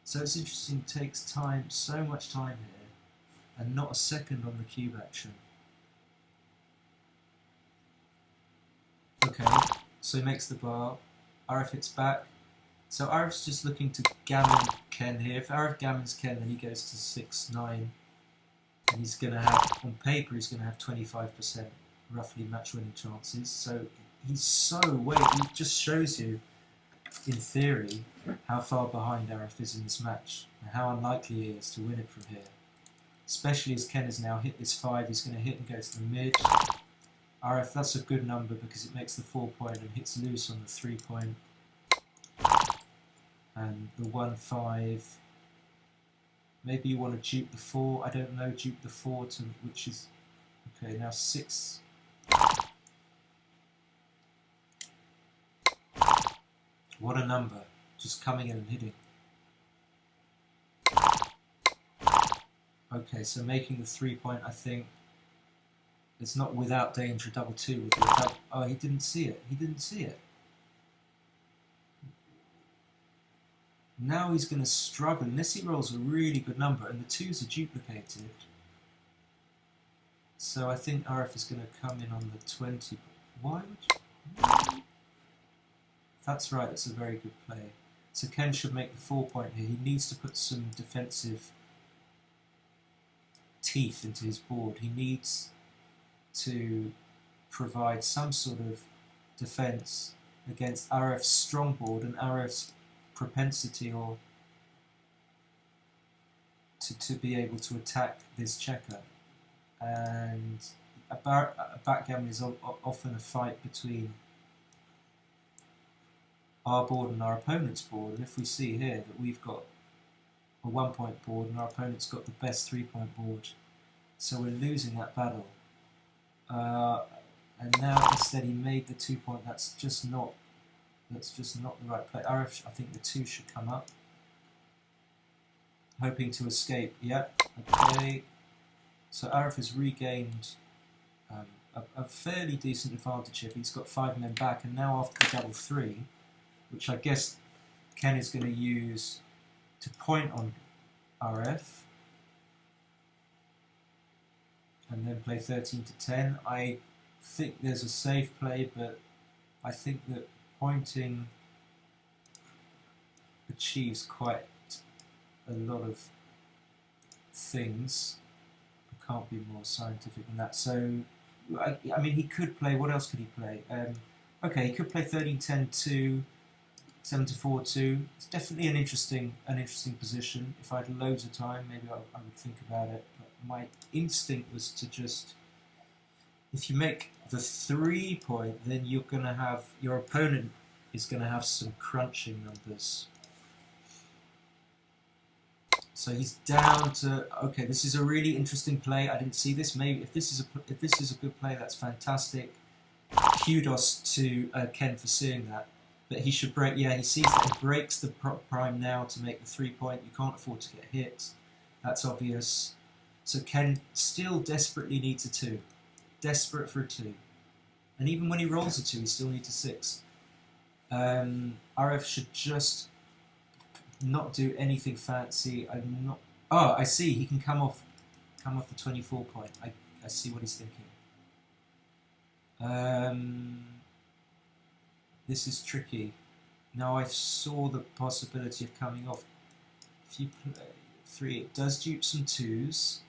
So it's interesting, it takes time, so much time here, and not a second on the cube action. Okay, so he makes the bar. Aref hits back. So Aref's just looking to gammon Ken here. If Aref gammons Ken, then he goes to 6-9. And he's going to have, on paper, he's going to have 25% roughly match-winning chances. So he's so way, he just shows you, in theory, how far behind Aref is in this match, and how unlikely he is to win it from here. Especially as Ken has now hit this 5, he's going to hit and go to the mid. Aref, that's a good number because it makes the 4-point and hits loose on the 3-point. And the 1-5, maybe you want to dupe the 4, I don't know, dupe the 4 to, which is, okay, now 6. What a number, just coming in and hitting. Okay, so making the 3-point, I think, it's not without danger, double 2. Oh, he didn't see it, he didn't see it. Now he's going to struggle, unless he rolls a really good number, and the 2s are duplicated. So I think Aref is going to come in on the 20. Why would you? That's right, that's a very good play. So Ken should make the 4-point here. He needs to put some defensive teeth into his board. He needs to provide some sort of defense against Aref's strong board and Aref's propensity or to be able to attack this checker. And a backgammon is often a fight between our board and our opponent's board, and if we see here that we've got a 1-point board and our opponent's got the best 3-point board, so we're losing that battle. And now instead he made the 2-point. That's just not the right play. Aref, I think the 2 should come up, hoping to escape. Yep. Okay. So Aref has regained a fairly decent advantage here. He's got 5 men back, and now after the double 3, which I guess Ken is going to use to point on Aref, and then play 13 to 10. I think there's a safe play, but I think that pointing achieves quite a lot of things. I can't be more scientific than that. So, I mean, he could play, what else could he play? Okay, he could play 13-10-2, 7-4-2. It's definitely an interesting position. If I had loads of time, maybe I would think about it. But my instinct was to just, if you make the 3-point, then you're going to have, your opponent is going to have some crunching numbers. So he's down to, okay, this is a really interesting play. I didn't see this. Maybe if this is a good play, that's fantastic. Kudos to Ken for seeing that. But he should break, yeah, he sees that he breaks the prime now to make the 3-point. You can't afford to get hit. That's obvious. So Ken still desperately needs a 2. Desperate for a 2. And even when he rolls a 2, he still needs a 6. Aref should just not do anything fancy. I'm not. Oh, I see. He can come off the 24-point. I see what he's thinking. This is tricky. Now I saw the possibility of coming off. If you play 3, it does dupe some 2s.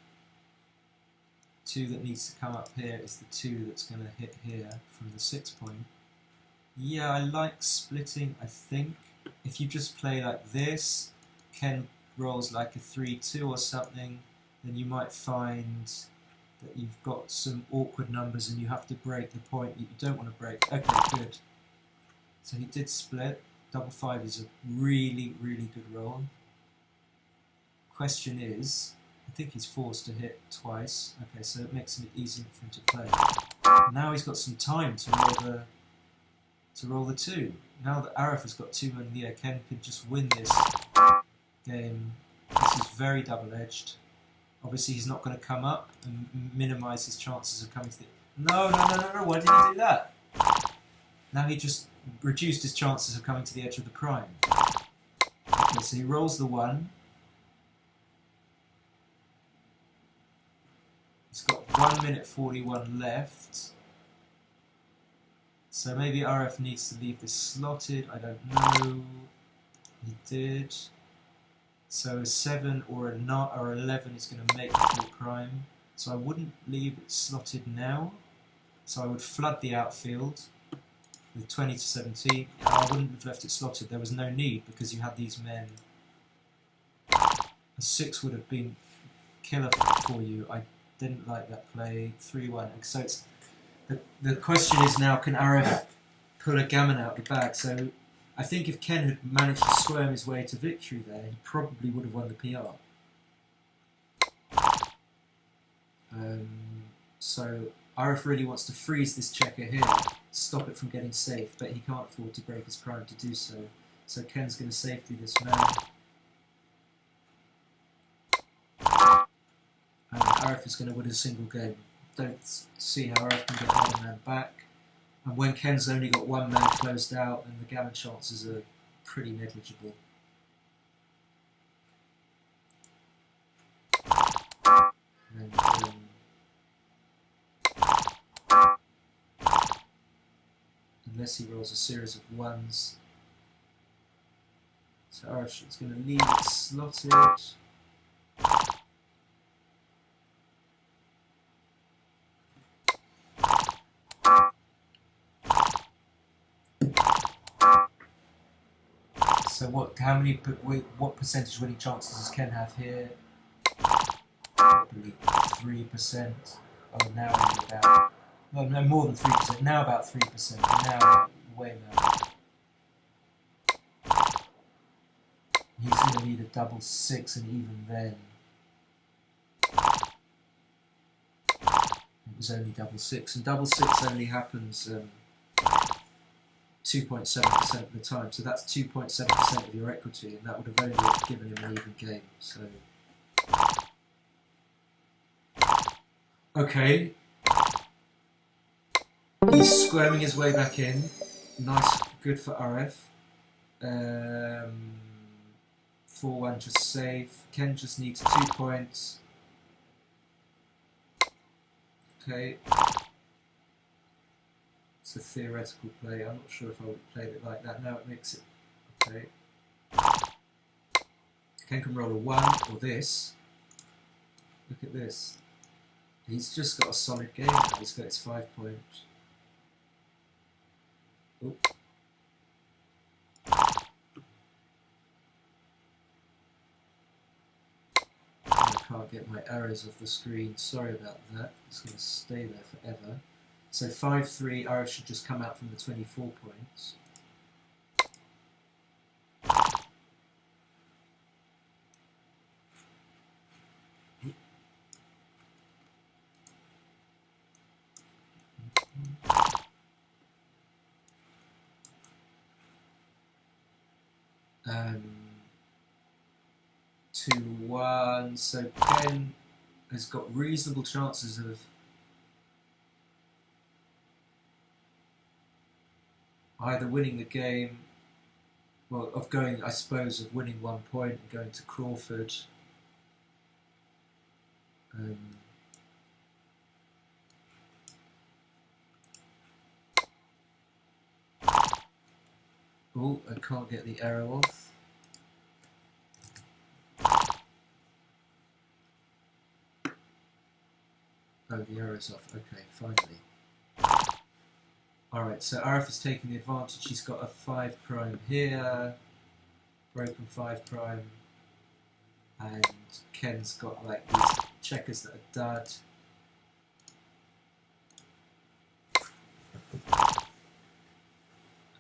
2 that needs to come up here is the 2 that's going to hit here from the 6 point. Yeah, I like splitting, I think. If you just play like this, Ken rolls like a 3-2 or something, then you might find that you've got some awkward numbers and you have to break the point that you don't want to break. Okay, good. So he did split. Double 5 is a really, really good roll. Question is, I think he's forced to hit twice. Okay, so it makes it easier for him to play. Now he's got some time to roll the 2. Now that Aref has got 2 men here, Ken can just win this game. This is very double-edged. Obviously he's not going to come up and minimise his chances of coming to the... No, why did he do that? Now he just reduced his chances of coming to the edge of the prime. Okay, so he rolls the 1. He's got 1 minute 41 left. So maybe RF needs to leave this slotted, I don't know. He did. So a 7 or a 9 or 11 is going to make the full prime. So I wouldn't leave it slotted now. So I would flood the outfield with 20 to 17. I wouldn't have left it slotted. There was no need because you had these men. A 6 would have been killer for you. I didn't like that play. 3-1. So it's the question is now, can Aref pull a gammon out of the bag? So I think if Ken had managed to squirm his way to victory there, he probably would have won the PR. So Aref really wants to freeze this checker here, stop it from getting safe, but he can't afford to break his prime to do so. So Ken's going to safety this man. And Aref is going to win a single game. Don't see how Aref can get another man back. And when Ken's only got 1 man closed out, then the gammon chances are pretty negligible. And, unless he rolls a series of 1s. So Aref is going to leave it slotted. So what percentage winning chances does Ken have here? Probably 3%. Oh, now about, well, no, more than 3%. Now about 3%. Now way more. He's going to need a double 6, and even then, it was only double 6, and double 6 only happens 2.7% of the time, so that's 2.7% of your equity, and that would have only given him an even game. So, okay, he's squirming his way back in. Nice, good for Aref. 4-1 just safe. Ken just needs 2 points. Okay. It's a theoretical play. I'm not sure if I would have played it like that. Now it makes it. Okay. Ken can roll a 1 or this. Look at this. He's just got a solid game now. He's got his 5 points. Oop. I can't get my arrows off the screen. Sorry about that. It's going to stay there forever. So 5-3, Aref should just come out from the 24 points. Um, 2-1, so Ken has got reasonable chances of either winning the game, well, of going, I suppose, of winning 1 point and going to Crawford. Oh, I can't get the arrow off. Oh, the arrow's off. Okay, finally. Alright, so Aref is taking the advantage. He's got a 5 prime here, broken 5 prime, and Ken's got like these checkers that are dud.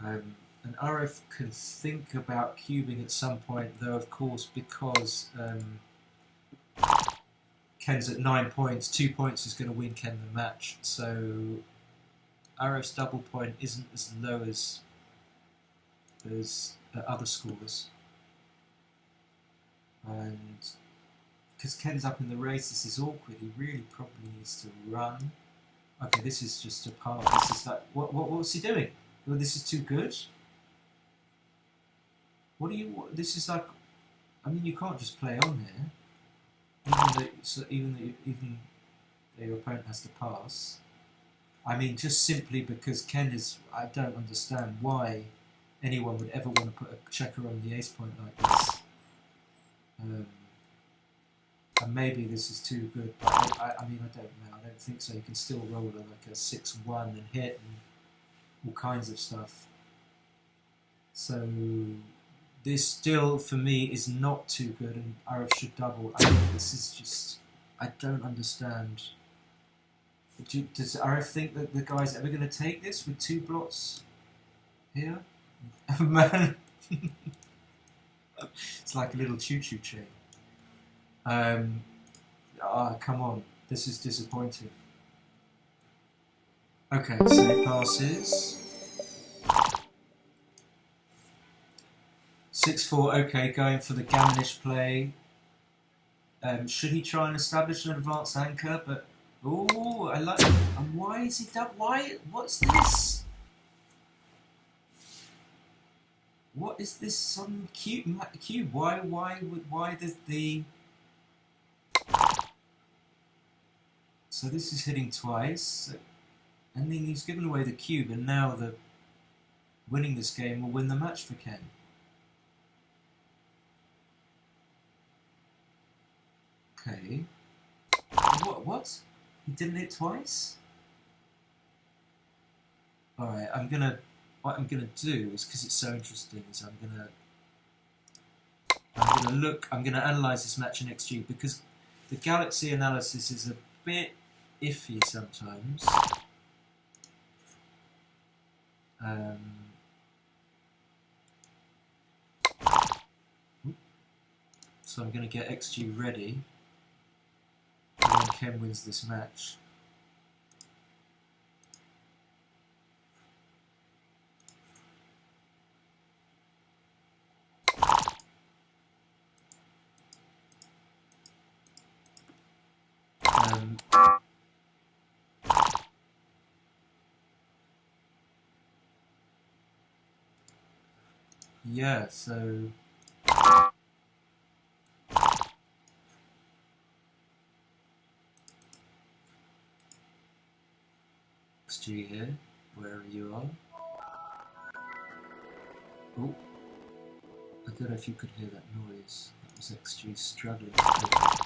And Aref can think about cubing at some point, though of course because Ken's at 9 points, 2 points is going to win Ken the match, so Aref's double point isn't as low as other scores. And because Ken's up in the race, this is awkward. He really probably needs to run. Okay, this is just a part. This is like, what was he doing? Well, this is too good. This is like, I mean, you can't just play on here. Even though your opponent has to pass. I mean, just simply because Ken is, I don't understand why anyone would ever want to put a checker on the ace point like this. And maybe this is too good, but I mean, I don't know. I don't think so. You can still roll like a 6-1 and hit and all kinds of stuff. So this still, for me, is not too good, and Aref should double. I mean, this is just, I don't understand. Does Aref think that the guy's ever going to take this with 2 blots here? Man, it's like a little choo-choo train. Come on, this is disappointing. Okay, so he passes. 6-4, okay, going for the gammonish play. Should he try and establish an advanced anchor? But, oh, I like it. And why is he done? Why? What's this? What is this? Some cube? Why does the... So this is hitting twice, and then he's given away the cube, and now the winning this game will win the match for Ken. Okay. What? He didn't hit twice? Alright, what I'm gonna do is, because it's so interesting, is I'm gonna analyze this match in XG, because the galaxy analysis is a bit iffy sometimes. So I'm going to get XG ready when Ken wins this match. Yeah, so XG here, wherever you are. Oh, I don't know if you could hear that noise. That was XG struggling. Okay,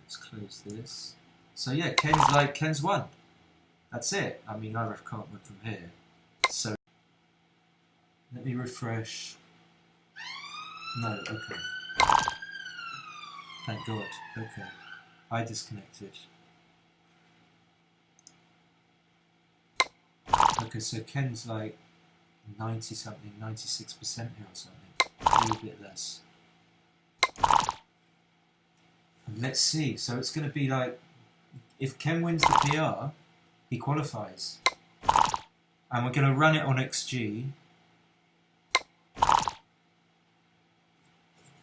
let's close this. So yeah, Ken's won. That's it. I mean, Aref can't win from here. So let me refresh. No, okay. Thank God. Okay. I disconnected. Okay, so Ken's like 90 something, 96% here or something. A little bit less. And let's see. So it's going to be like, if Ken wins the PR, he qualifies. And we're going to run it on XG.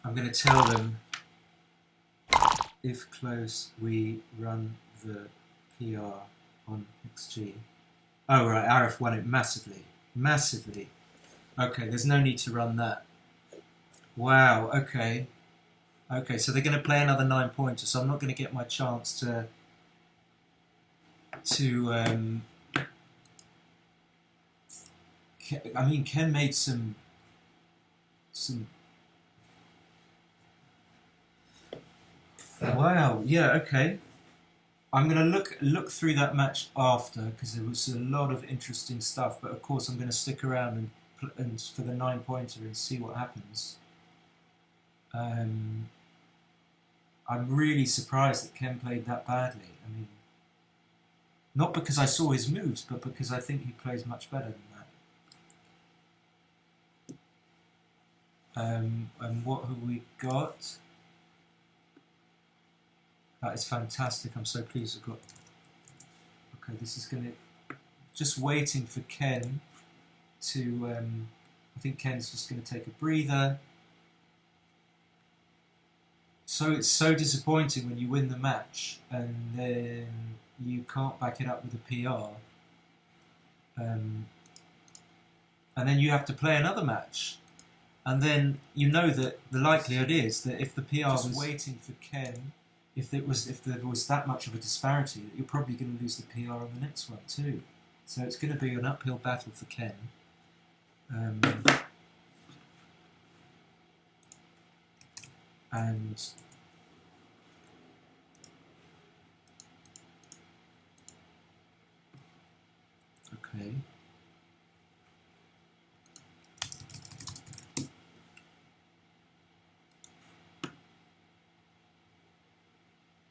I'm going to tell them, if close, we run the PR on XG. Oh right, Aref won it massively. Massively. Okay, there's no need to run that. Wow, okay. Okay, so they're going to play another 9 pointers, so I'm not going to get my chance to I mean, Ken made some. Wow. Yeah. Okay. I'm gonna look through that match after because there was a lot of interesting stuff. But of course, I'm gonna stick around and for the 9-pointer and see what happens. I'm really surprised that Ken played that badly. I mean, not because I saw his moves, but because I think he plays much better than that. And what have we got? That is fantastic. I'm so pleased I've got. Okay, this is going to. Just waiting for Ken to. I think Ken's just going to take a breather. So it's so disappointing when you win the match and then you can't back it up with a PR. And then you have to play another match. And then you know that the likelihood is that if the PR was waiting for Ken, if there was that much of a disparity, that you're probably going to lose the PR on the next one too. So it's going to be an uphill battle for Ken. And okay.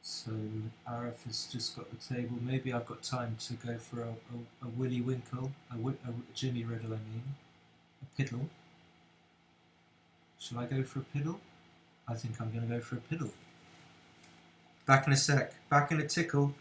So Aref has just got the table. Maybe I've got time to go for a Willy Winkle, a Jimmy Riddle, I mean. A piddle. Shall I go for a piddle? I think I'm going to go for a piddle. Back in a sec. Back in a tickle.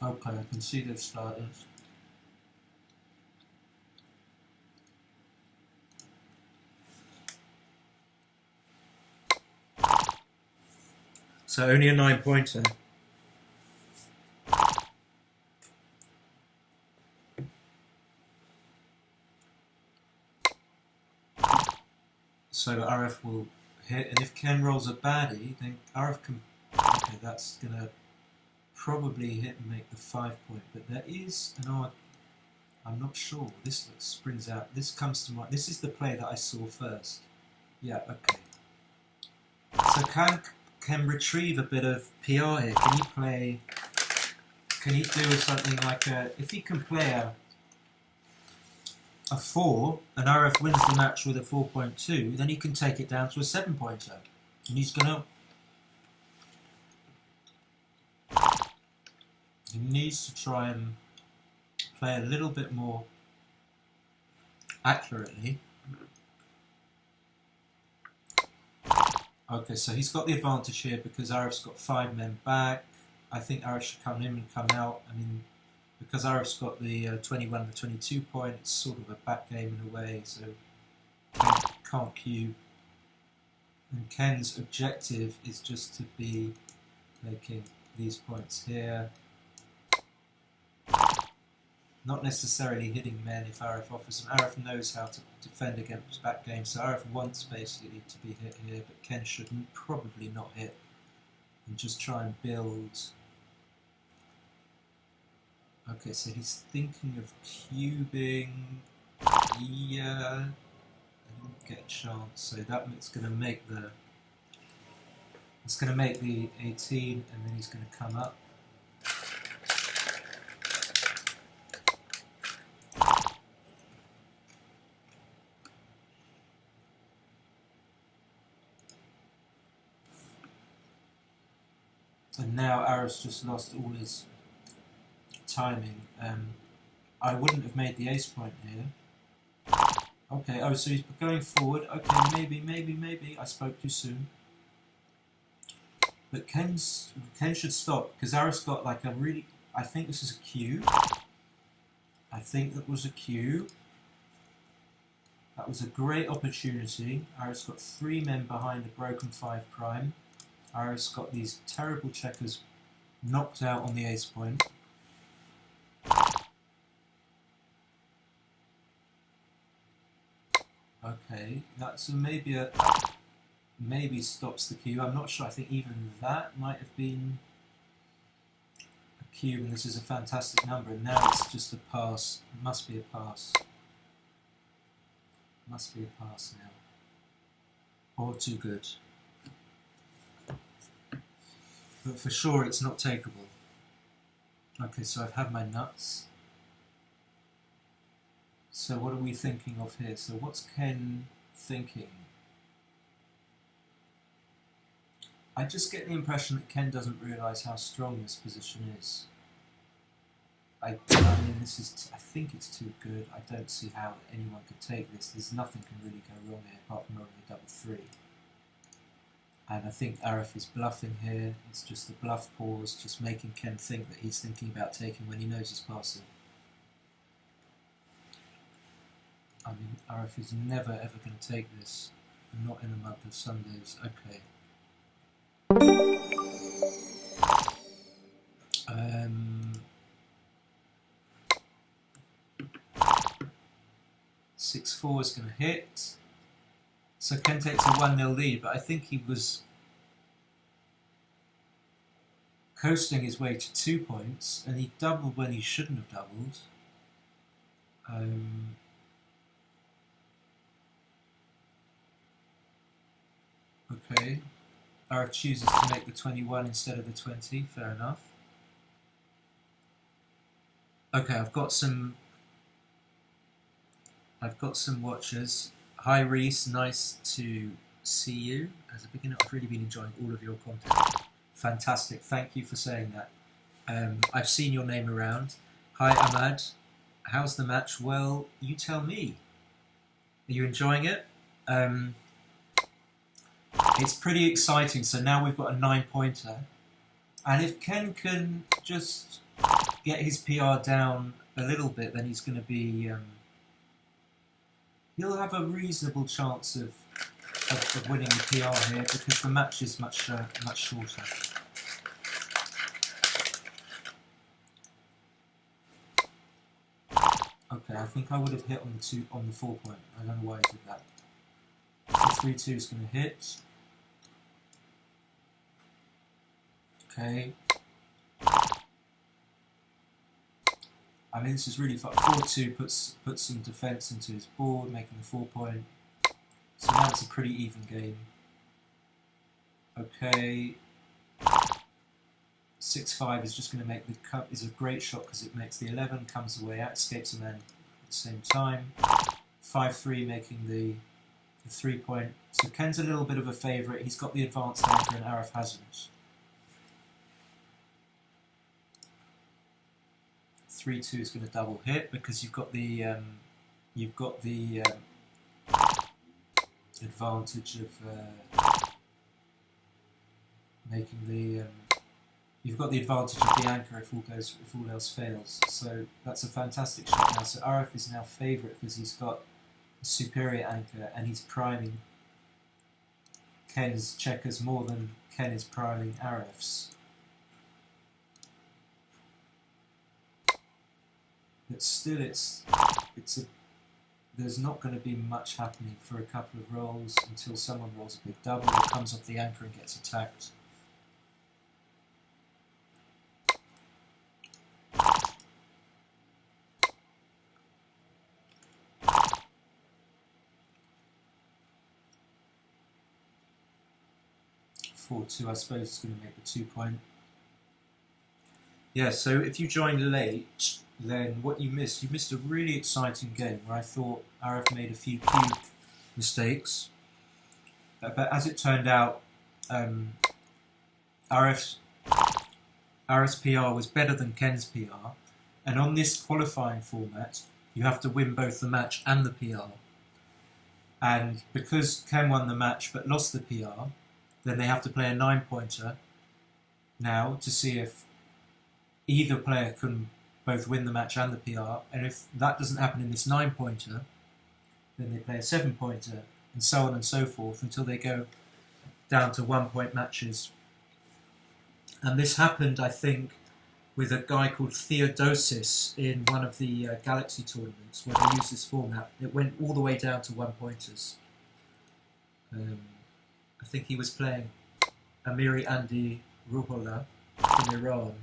Okay, I can see they've started. So only a 9-pointer. So Aref will hit, and if Ken rolls a baddie, then Aref can. Okay, that's gonna probably hit and make the 5-point, but there is an odd. I'm not sure. This springs out. This comes to mind. This is the play that I saw first. Yeah. Okay. So can retrieve a bit of PR here. Can he play? Can he do something like a? If he can play a 4 and Aref wins the match with a 4.2, then he can take it down to a 7-pointer, and he's gonna. He needs to try and play a little bit more accurately. Okay, so he's got the advantage here because Aref's got 5 men back. I think Aref should come in and come out. I mean, because Aref's got the 21 and the 22 point, it's sort of a back game in a way, so Ken can't queue. And Ken's objective is just to be making these points here. Not necessarily hitting men if Aref offers them. Aref knows how to defend against back game, so Aref wants basically to be hit here, but Ken should probably not hit and just try and build. Okay, so he's thinking of cubing. Yeah, I didn't get a chance, so that's going to make the. It's going to make the 18, and then he's going to come up. And now Aref's just lost all his timing. I wouldn't have made the ace point here. Okay, oh, so he's going forward. Okay, maybe. I spoke too soon. But Ken should stop, because Aref's got like a really... I think this is a cue. I think that was a cue. That was a great opportunity. Aref's got 3 men behind a broken 5 prime. Aref's got these terrible checkers knocked out on the ace point. Okay, that's maybe stops the cue. I'm not sure. I think even that might have been a cue, and this is a fantastic number. And now it's just a pass. It must be a pass. Must be a pass now. Or too good. But for sure it's not takeable. Okay, so I've had my nuts. So what are we thinking of here? So what's Ken thinking? I just get the impression that Ken doesn't realise how strong this position is. I mean, this is. I think it's too good. I don't see how anyone could take this. There's nothing can really go wrong here apart from rolling a double 3. And I think Aref is bluffing here. It's just a bluff pause, just making Ken think that he's thinking about taking when he knows he's passing. I mean, Aref is never ever going to take this. Not in a month of Sundays. Okay. 6-4 is going to hit. So Ken takes a 1-0 lead, but I think he was coasting his way to 2 points, and he doubled when he shouldn't have doubled. Okay. Aref chooses to make the 21 instead of the 20, fair enough. Okay, I've got some watchers. Hi Reese, nice to see you. As a beginner, I've really been enjoying all of your content. Fantastic, thank you for saying that. I've seen your name around. Hi Ahmad, how's the match? Well, you tell me. Are you enjoying it? It's pretty exciting, so now we've got a 9-pointer. And if Ken can just get his PR down a little bit, then he's going to be... he'll have a reasonable chance of winning the PR here, because the match is much shorter. Okay, I think I would have hit on the 4 point. I don't know why I did that. The 3-2 is going to hit. Okay. I mean, this is really fun. 4-2 puts some defence into his board, making the 4 point. So now it's a pretty even game. Okay. 6-5 is just going to make the cut. Is a great shot because it makes the 11, comes away, out, escapes a man at the same time. 5-3 making the 3 point. So Ken's a little bit of a favourite. He's got the advanced anchor and Aref hasn't. 3-2 is going to double hit because you've got the advantage of making the you've got the advantage of the anchor if all else fails. So that's a fantastic shot now. So Aref is now favourite because he's got a superior anchor and he's priming Ken's checkers more than Ken is priming Aref's. But still, there's not going to be much happening for a couple of rolls until someone rolls a big double or comes off the anchor and gets attacked. I suppose it's going to make the 2 point. Yeah, so if you joined late, then what you missed a really exciting game where I thought Aref made a few cube mistakes. But as it turned out, Aref Aref's PR was better than Ken's PR, and on this qualifying format, you have to win both the match and the PR. And because Ken won the match but lost the PR, then they have to play a 9-pointer now to see if either player can both win the match and the PR. And if that doesn't happen in this 9-pointer, then they play a 7-pointer, and so on and so forth until they go down to 1-point matches. And this happened, I think, with a guy called Theodosis in one of the Galaxy tournaments where they used this format. It went all the way down to 1-pointers. I think he was playing Amiri Andy Ruhollah from Iran,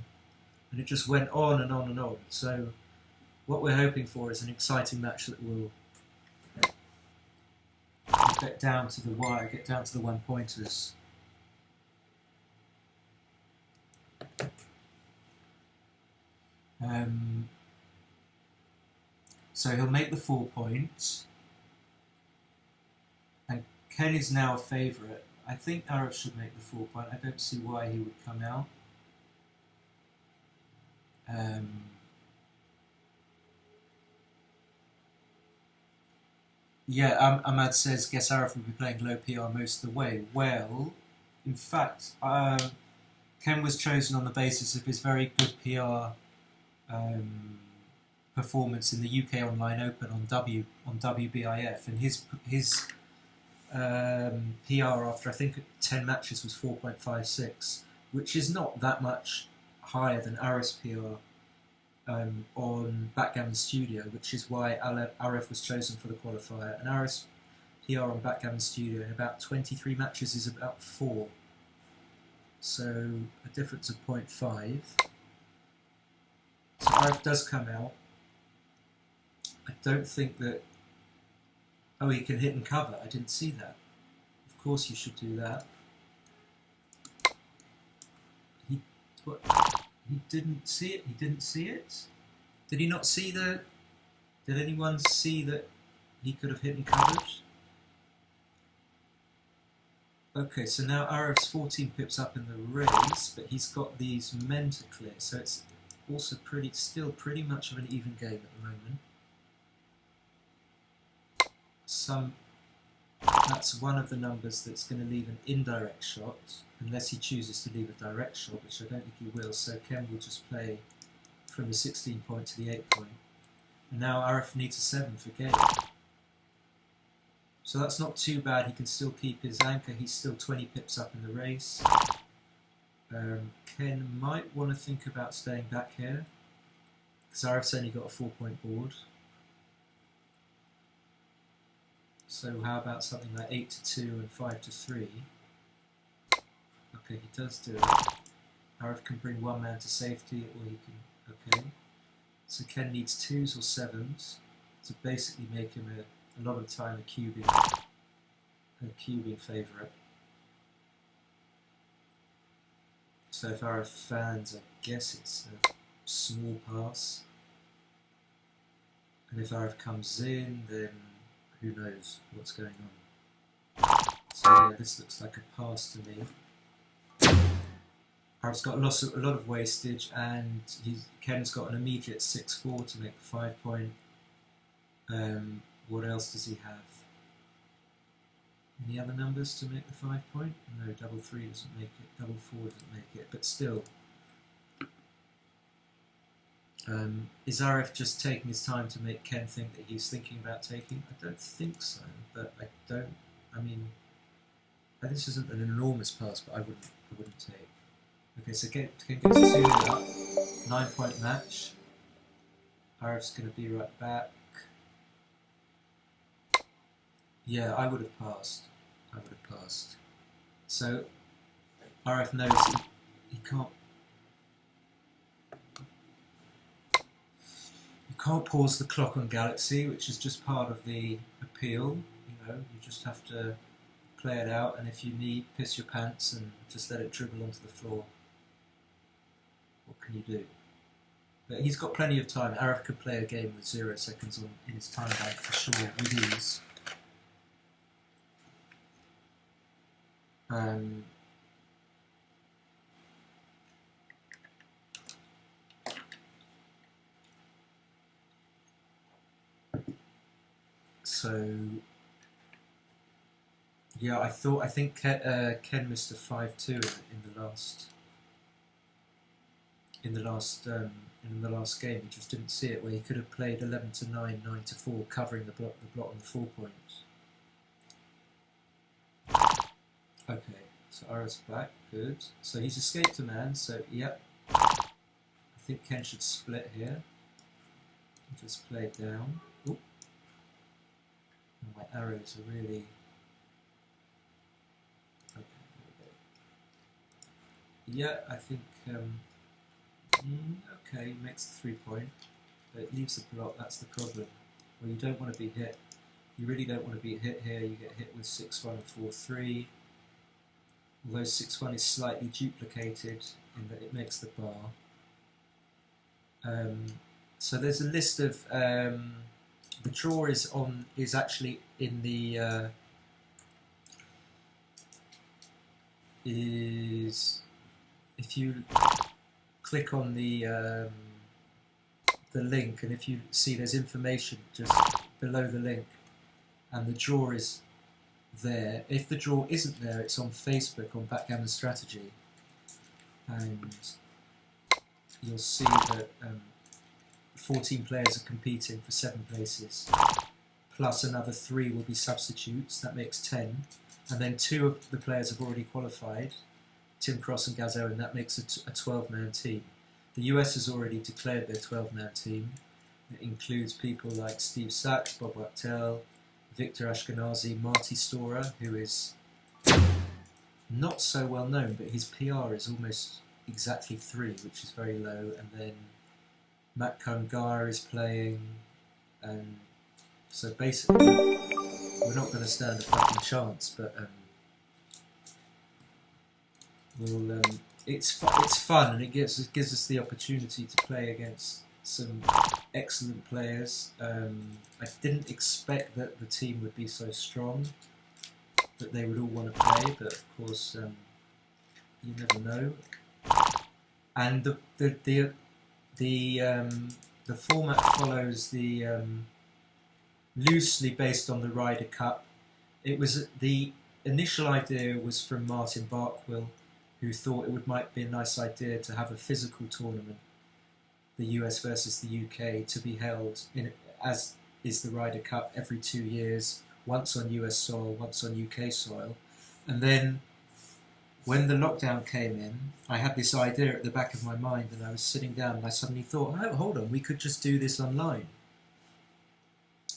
and it just went on and on and on. So what we're hoping for is an exciting match that will get down to the wire, get down to the 1-pointers. So he'll make the 4 points, and Ken is now a favourite. I think Aref should make the 4 point. I don't see why he would come out. Yeah, Ahmad says, guess Aref will be playing low PR most of the way. Well, in fact, Ken was chosen on the basis of his very good PR performance in the UK Online Open on WBIF, and his PR after I think 10 matches was 4.56, which is not that much higher than Aref's PR on Backgammon Studio, which is why Aref was chosen for the qualifier. And Aref's PR on Backgammon Studio in about 23 matches is about 4, so a difference of 0.5. So Aref does come out. I don't think that... Oh, he can hit and cover. I didn't see that. Of course you should do that. He didn't see it? He didn't see it? Did he not see the... Did anyone see that he could have hit and covered? Okay, so now Aref's 14 pips up in the race, but he's got these men to clear, so it's also still pretty much of an even game at the moment. That's one of the numbers that's going to leave an indirect shot, unless he chooses to leave a direct shot, which I don't think he will. So Ken will just play from the 16 point to the 8 point. And now Aref needs a 7 for game. So that's not too bad. He can still keep his anchor. He's still 20 pips up in the race. Ken might want to think about staying back here, because Aref's only got a 4-point board. So how about something like 8 to 2 and 5 to 3? Okay, he does do it. Aref can bring one man to safety, or he can... Okay. So Ken needs 2s or 7s to basically make him a lot of the time a cubing favourite. So if Aref fans, I guess it's a small pass. And if Aref comes in, then who knows what's going on. So yeah, this looks like a pass to me. Aref's got a lot of wastage, and Ken's got an immediate 6-4 to make the 5 point. What else does he have? Any other numbers to make the 5 point? No, double 3 doesn't make it, double 4 doesn't make it, but still. Is Aref just taking his time to make Ken think that he's thinking about taking? I don't think so, but I mean, this isn't an enormous pass, but I wouldn't take. Okay, so Ken gets 2 up, 9 point match. Aref's going to be right back. Yeah, I would have passed. So Aref knows he can't. You can't pause the clock on Galaxy, which is just part of the appeal. You just have to play it out, and if you need, piss your pants and just let it dribble onto the floor. What can you do? But he's got plenty of time. Aref could play a game with 0 seconds in his time bank for sure, with ease. So yeah, I think Ken missed a 5-2 in the last game. He just didn't see it, where he could have played 11-9, 9-4, covering the block on the 4 points. Okay, so Aref's back, good. So he's escaped a man. So yep, I think Ken should split here. Just play it down. Ooh. And my arrows are really. Okay, there we go. Yeah, I think. Okay, makes the 3 point, but it leaves the block. That's the problem. Well, you don't want to be hit. You really don't want to be hit here. You get hit with 6-1 and 4-3. Although 6-1 is slightly duplicated in that it makes the bar. So there's a list of the draw is actually in the if you click on the link, and if you see there's information just below the link, and the draw is there. If the draw isn't there, it's on Facebook on Backgammon Strategy, and you'll see that 14 players are competing for 7 places, plus another 3 will be substitutes. That makes 10, and then 2 of the players have already qualified, Tim Cross and Gazo, and that makes a 12-man team. The US has already declared their 12-man team. It includes people like Steve Sachs, Bob Wachtel, Victor Ashkenazi, Marty Storer, who is not so well known, but his PR is almost exactly 3, which is very low. And then Matt Kongar is playing, and so basically we're not going to stand a fucking chance. But we'll it's fun, and it gives us the opportunity to play against some excellent players. I didn't expect that the team would be so strong, that they would all want to play, but of course you never know. And the format follows the loosely based on the Ryder Cup. It was the initial idea was from Martin Barkwell, who thought it might be a nice idea to have a physical tournament, the US versus the UK, to be held as is the Ryder Cup every 2 years, once on US soil, once on UK soil. And then when the lockdown came in, I had this idea at the back of my mind, and I was sitting down and I suddenly thought, oh, hold on, we could just do this online.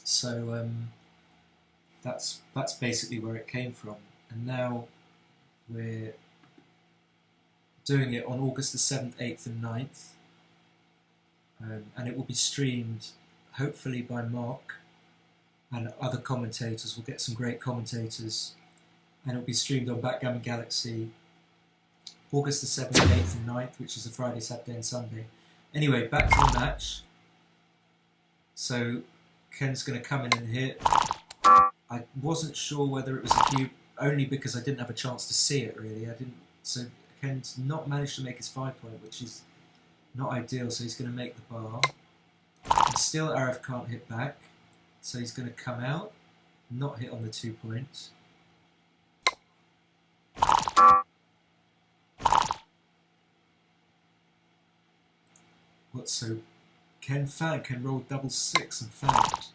So that's basically where it came from. And now we're doing it on August the 7th, 8th and 9th. And it will be streamed hopefully by Mark and other commentators. We'll get some great commentators, and it'll be streamed on Backgammon Galaxy August the 7th, 8th and 9th, which is a Friday, Saturday and Sunday. Anyway, back to the match. So Ken's going to come in and hit. I wasn't sure whether it was a cube, only because I didn't have a chance to see it really. So Ken's not managed to make his 5 point, which is not ideal, so he's going to make the bar. And still Aref can't hit back, so he's going to come out, not hit on the 2 points. So Ken rolled double 6 and found.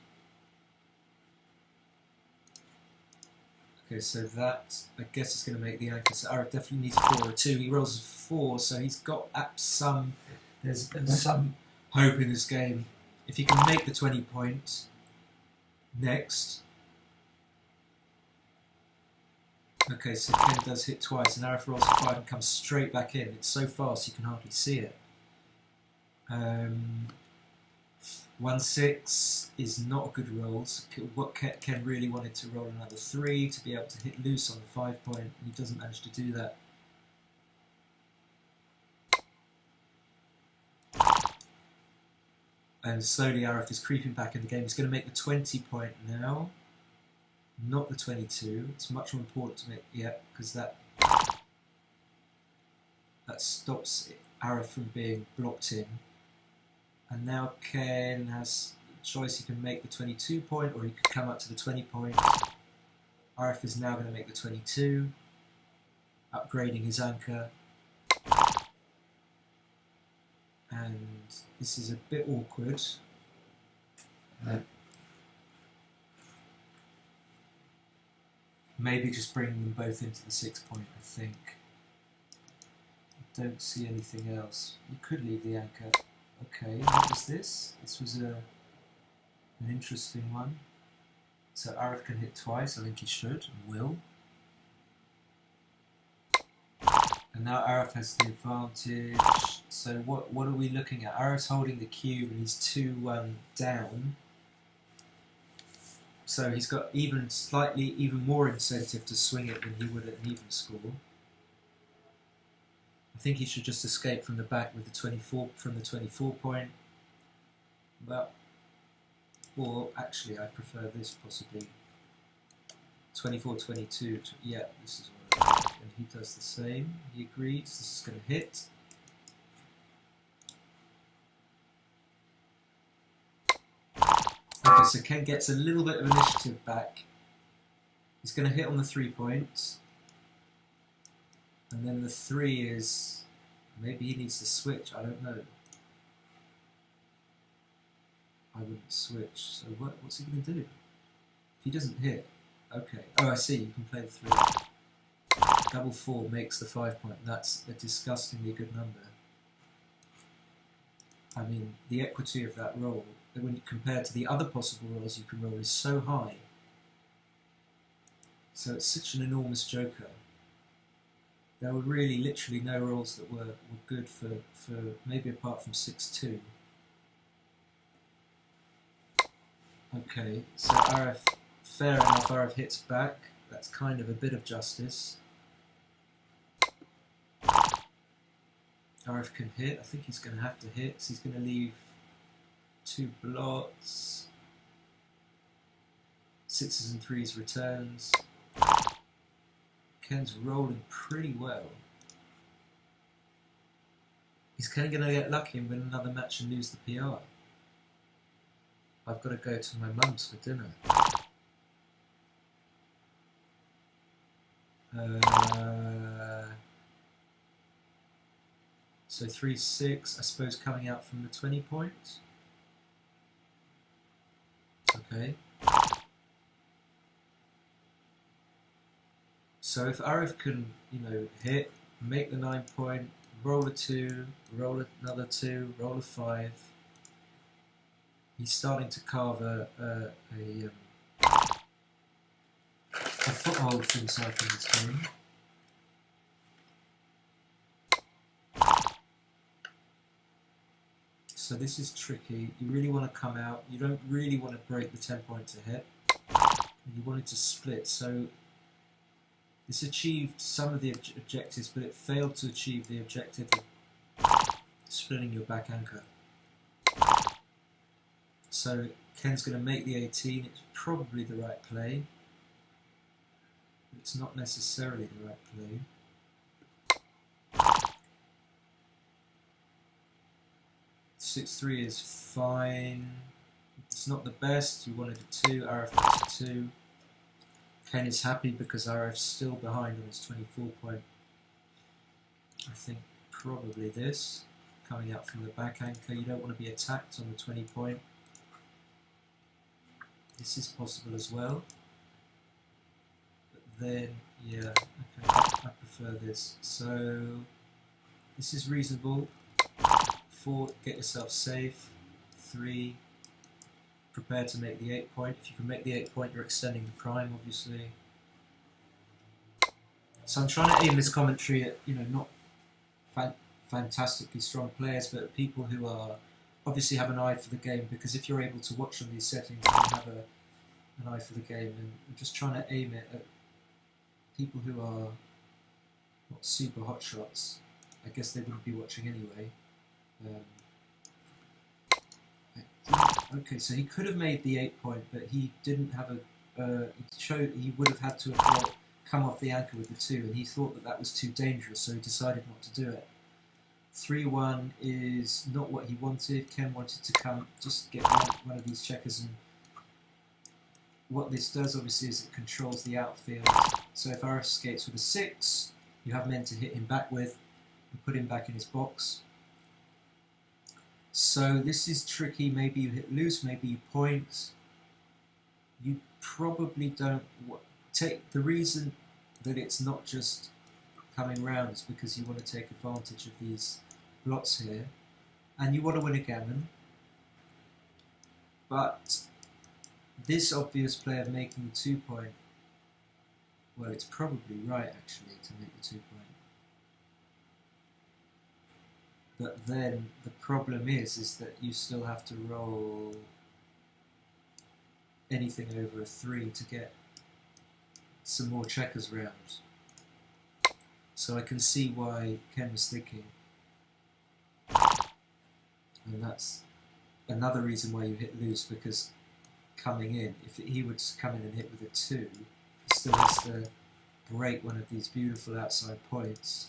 Okay, so that, I guess, is going to make the anchor. So Aref definitely needs a 4 or a 2. He rolls a 4, so he's got there's some hope in this game. If he can make the 20 points next. Okay, so Ken does hit twice, and Aref rolls a 5 and comes straight back in. It's so fast you can hardly see it. 1-6 is not a good roll. So what Ken really wanted to roll another 3 to be able to hit loose on the 5 point, and he doesn't manage to do that. And slowly Aref is creeping back in the game. He's going to make the 20 point now, not the 22. It's much more important to make, because that stops Aref from being blocked in. And now Ken has choice. He can make the 22 point, or he could come up to the 20 point. Aref is now going to make the 22, upgrading his anchor. And this is a bit awkward. Maybe just bring them both into the 6 point, I think. I don't see anything else. You could leave the anchor. Okay, what was this? This was an interesting one. So Aref can hit twice, I think he should, and will. And now Aref has the advantage. So what are we looking at? Aref's holding the cube and he's 2-1 down. So he's got even more incentive to swing it than he would at an even score. I think he should just escape from the back with the 24 point. Well, or actually I prefer this possibly. 24-22. Yeah, this is what I like. And he does the same. He agrees. This is going to hit. Okay, so Ken gets a little bit of initiative back. He's going to hit on the 3 points. And then the 3 is... maybe he needs to switch, I don't know. I wouldn't switch. So what's he going to do? If he doesn't hit... okay. Oh, I see, you can play the 3. Double 4 makes the 5 point. That's a disgustingly good number. I mean, the equity of that roll, when compared to the other possible rolls you can roll, is so high. So it's such an enormous joker. There were really literally no rolls that were good for maybe apart from 6-2. Okay, so Aref, fair enough, Aref hits back. That's kind of a bit of justice. Aref can hit. I think he's going to have to hit, so he's going to leave 2 blots. 6s and 3s returns. Ken's rolling pretty well. He's kind of going to get lucky and win another match and lose the PR. I've got to go to my mum's for dinner. So 3-6, I suppose, coming out from the 20 points. Okay. So if Aref can, hit, make the 9 point, roll a 2, roll another 2, roll a 5, he's starting to carve a foothold for himself in this game. So this is tricky. You really want to come out. You don't really want to break the 10 point to hit. You want it to split. So this achieved some of the objectives, but it failed to achieve the objective of splitting your back anchor. So Ken's going to make the 18. It's probably the right play. But it's not necessarily the right play. 6-3 is fine. It's not the best. You wanted a 2. Aref gets a 2. Ken is happy because Aref's still behind on his 24 point. I think probably this. Coming out from the back anchor. You don't want to be attacked on the 20 point. This is possible as well. But then, yeah, okay, I prefer this. So, this is reasonable. 4, get yourself safe. 3, prepare to make the 8 point. If you can make the 8 point, you're extending the prime, obviously. So I'm trying to aim this commentary at, not fantastically strong players, but people who are obviously have an eye for the game, because if you're able to watch on these settings, you have an eye for the game, and I'm just trying to aim it at people who are not super hot shots. I guess they wouldn't be watching anyway. Okay, so he could have made the 8 point, but he didn't have he would have had to have come off the anchor with the 2, and he thought that was too dangerous, so he decided not to do it. 3-1 is not what he wanted. Ken wanted to come, just get one of these checkers, and what this does obviously is it controls the outfield. So if Aref skates with a 6, you have men to hit him back with and put him back in his box. So this is tricky. Maybe you hit loose, maybe you point. You probably don't take the reason that it's not just coming round is because you want to take advantage of these blots here, and you want to win a gammon. But this obvious play of making a 2-point, well, it's probably right actually to make the 2-point. But then the problem is that you still have to roll anything over a 3 to get some more checkers round. So I can see why Ken was thinking. And that's another reason why you hit loose, because coming in, if he would come in and hit with a 2, he still has to break one of these beautiful outside points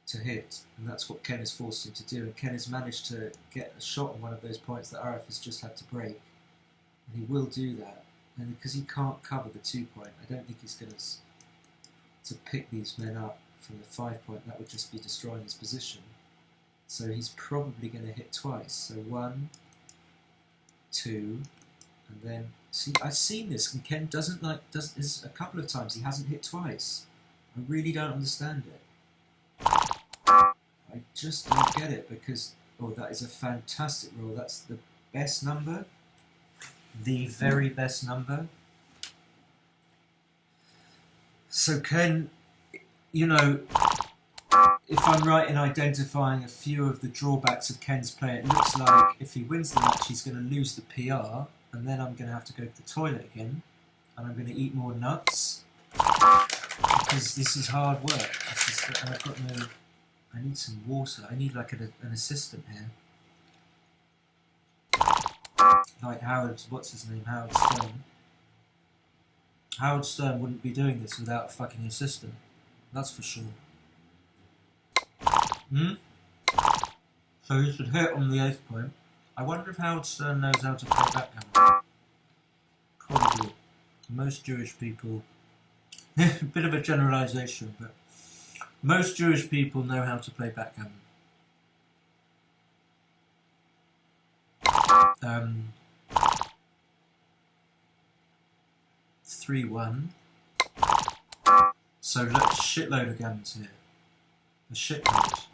to hit, and that's what Ken has forced him to do. And Ken has managed to get a shot on one of those points that Aref has just had to break, and he will do that. And because he can't cover the 2-point, I don't think he's going to pick these men up from the 5-point. That would just be destroying his position. So he's probably going to hit twice. So 1, 2, and then see. I've seen this, and Ken does this a couple of times. He hasn't hit twice. I really don't understand it. I just don't get it, because that is a fantastic roll. That's the best number, the very best number. So Ken, you know, if I'm right in identifying a few of the drawbacks of Ken's play, it looks like if he wins the match, he's going to lose the PR, and then I'm going to have to go to the toilet again, and I'm going to eat more nuts, because this is hard work. And I've got no. I need some water. I need like an assistant here. Like Howard, what's his name? Howard Stern. Howard Stern wouldn't be doing this without a fucking assistant. That's for sure. So he should hit on the 8th point. I wonder if Howard Stern knows how to play backgammon. Probably. Most Jewish people. A bit of a generalisation, but most Jewish people know how to play backgammon. 3-1. So look, shitload of gammons here. A shitload.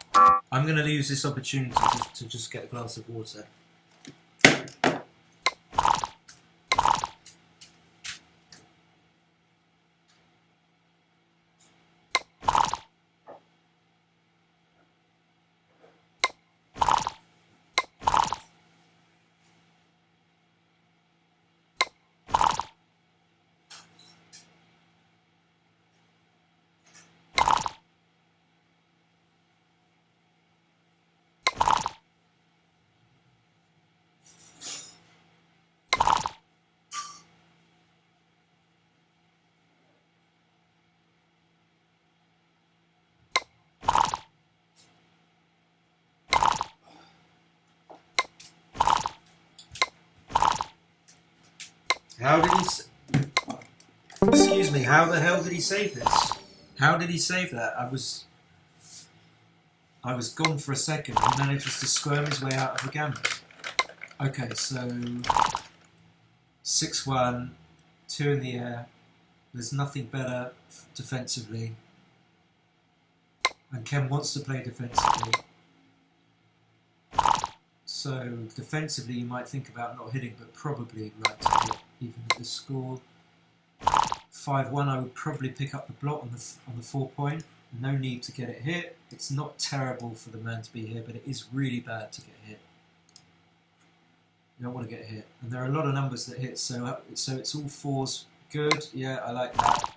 I'm going to use this opportunity to just get a glass of water. How did he... Excuse me, how the hell did he save this? How did he save that? I was gone for a second. He manages to squirm his way out of the gammon. Okay, so 6-1, 2 in the air. There's nothing better defensively. And Ken wants to play defensively. So defensively you might think about not hitting, but probably right to hit, even at this score. 5-1, I would probably pick up the blot on the 4-point. No need to get it hit. It's not terrible for the man to be here, but it is really bad to get hit. You don't want to get hit. And there are a lot of numbers that hit, so it's all 4s. Good, yeah, I like that.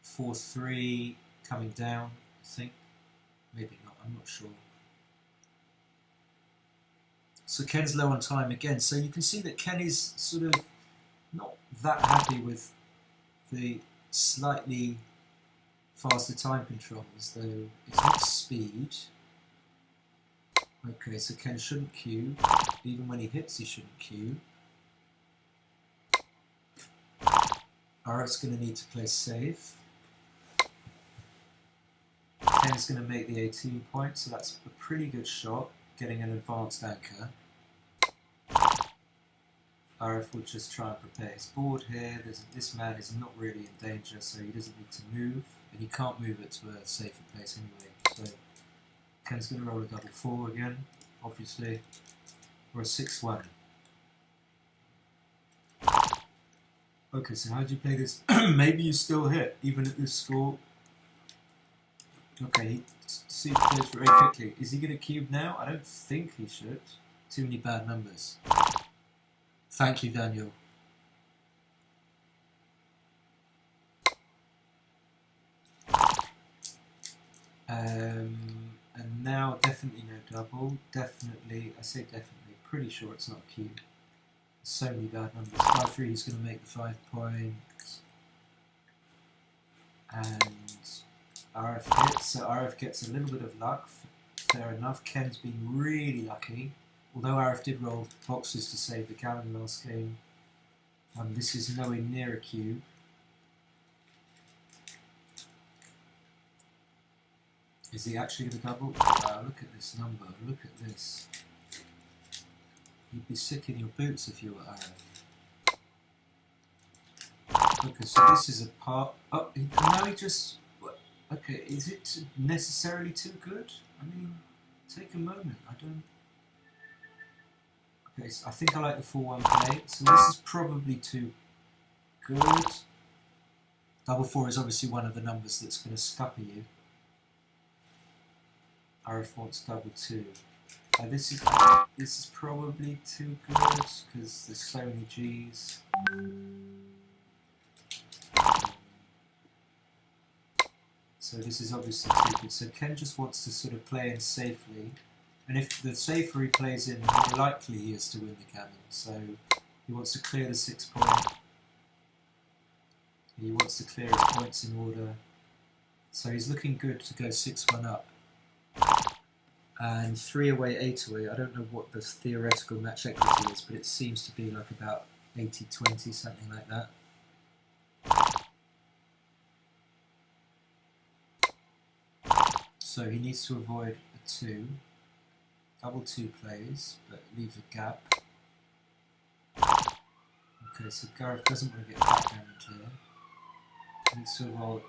4-3 coming down, I think. Maybe not, I'm not sure. So Ken's low on time again. So you can see that Ken is sort of not that happy with the slightly faster time controls, though it's not speed. Okay, so Ken shouldn't cue. Even when he hits, he shouldn't cue. Aref's going to need to play safe. Ken's going to make the 18 point, so that's a pretty good shot, getting an advanced anchor. Aref will just try and prepare his board here. This man is not really in danger, so he doesn't need to move, and he can't move it to a safer place anyway. So Ken's going to roll a double 4 again, obviously, or a 6-1. Okay, so how do you play this? Maybe you still hit, even at this score. Okay, he plays very quickly. Is he going to cube now? I don't think he should. Too many bad numbers. Thank you, Daniel. And now definitely no double. Definitely, I say definitely, pretty sure it's not a cube. So many bad numbers. 5-3 is going to make the 5 points. And Aref hits, so Aref gets a little bit of luck. Fair enough. Ken's been really lucky. Although Aref did roll boxes to save the cannon last game. This is nowhere near a cube. Is he actually going to double? Wow, look at this number. Look at this. You'd be sick in your boots if you were Aref. Okay, so this is a part. Oh, now he just. Okay, is it necessarily too good? I mean, take a moment. I don't. Okay, so I think I like the 4-1 play. So this is probably too good. Double 4 is obviously one of the numbers that's going to scupper you. Aref wants double 2. This is probably too good because there's so many G's. So this is obviously too good. So Ken just wants to sort of play in safely, and if the safer he plays in, the more likely he is to win the cannon. So he wants to clear the 6 point. He wants to clear his points in order. So he's looking good to go 6-1 up. And 3 away, 8 away. I don't know what the theoretical match equity is, but it seems to be like about 80-20, something like that. So he needs to avoid a 2. Double 2 plays, but leaves a gap. Okay, so Gareth doesn't want to get backgammon here. He needs to avoid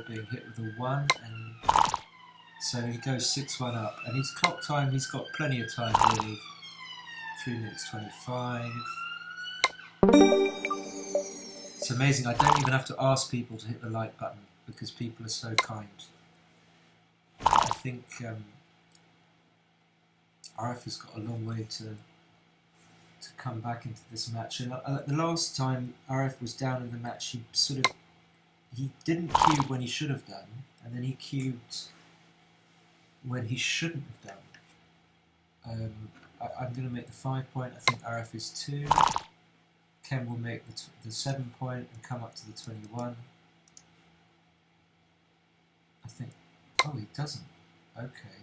being hit with a 1, and so he goes 6-1 up. And his clock time, he's got plenty of time really. 3 minutes 25. It's amazing, I don't even have to ask people to hit the like button because people are so kind. I think Aref has got a long way to come back into this match. And the last time Aref was down in the match, he didn't cube when he should have done, and then he cubed when he shouldn't have done. I'm going to make the 5 point. I think Aref is 2. Ken will make the 7 point and come up to the 21. I think. Oh, he doesn't. Okay.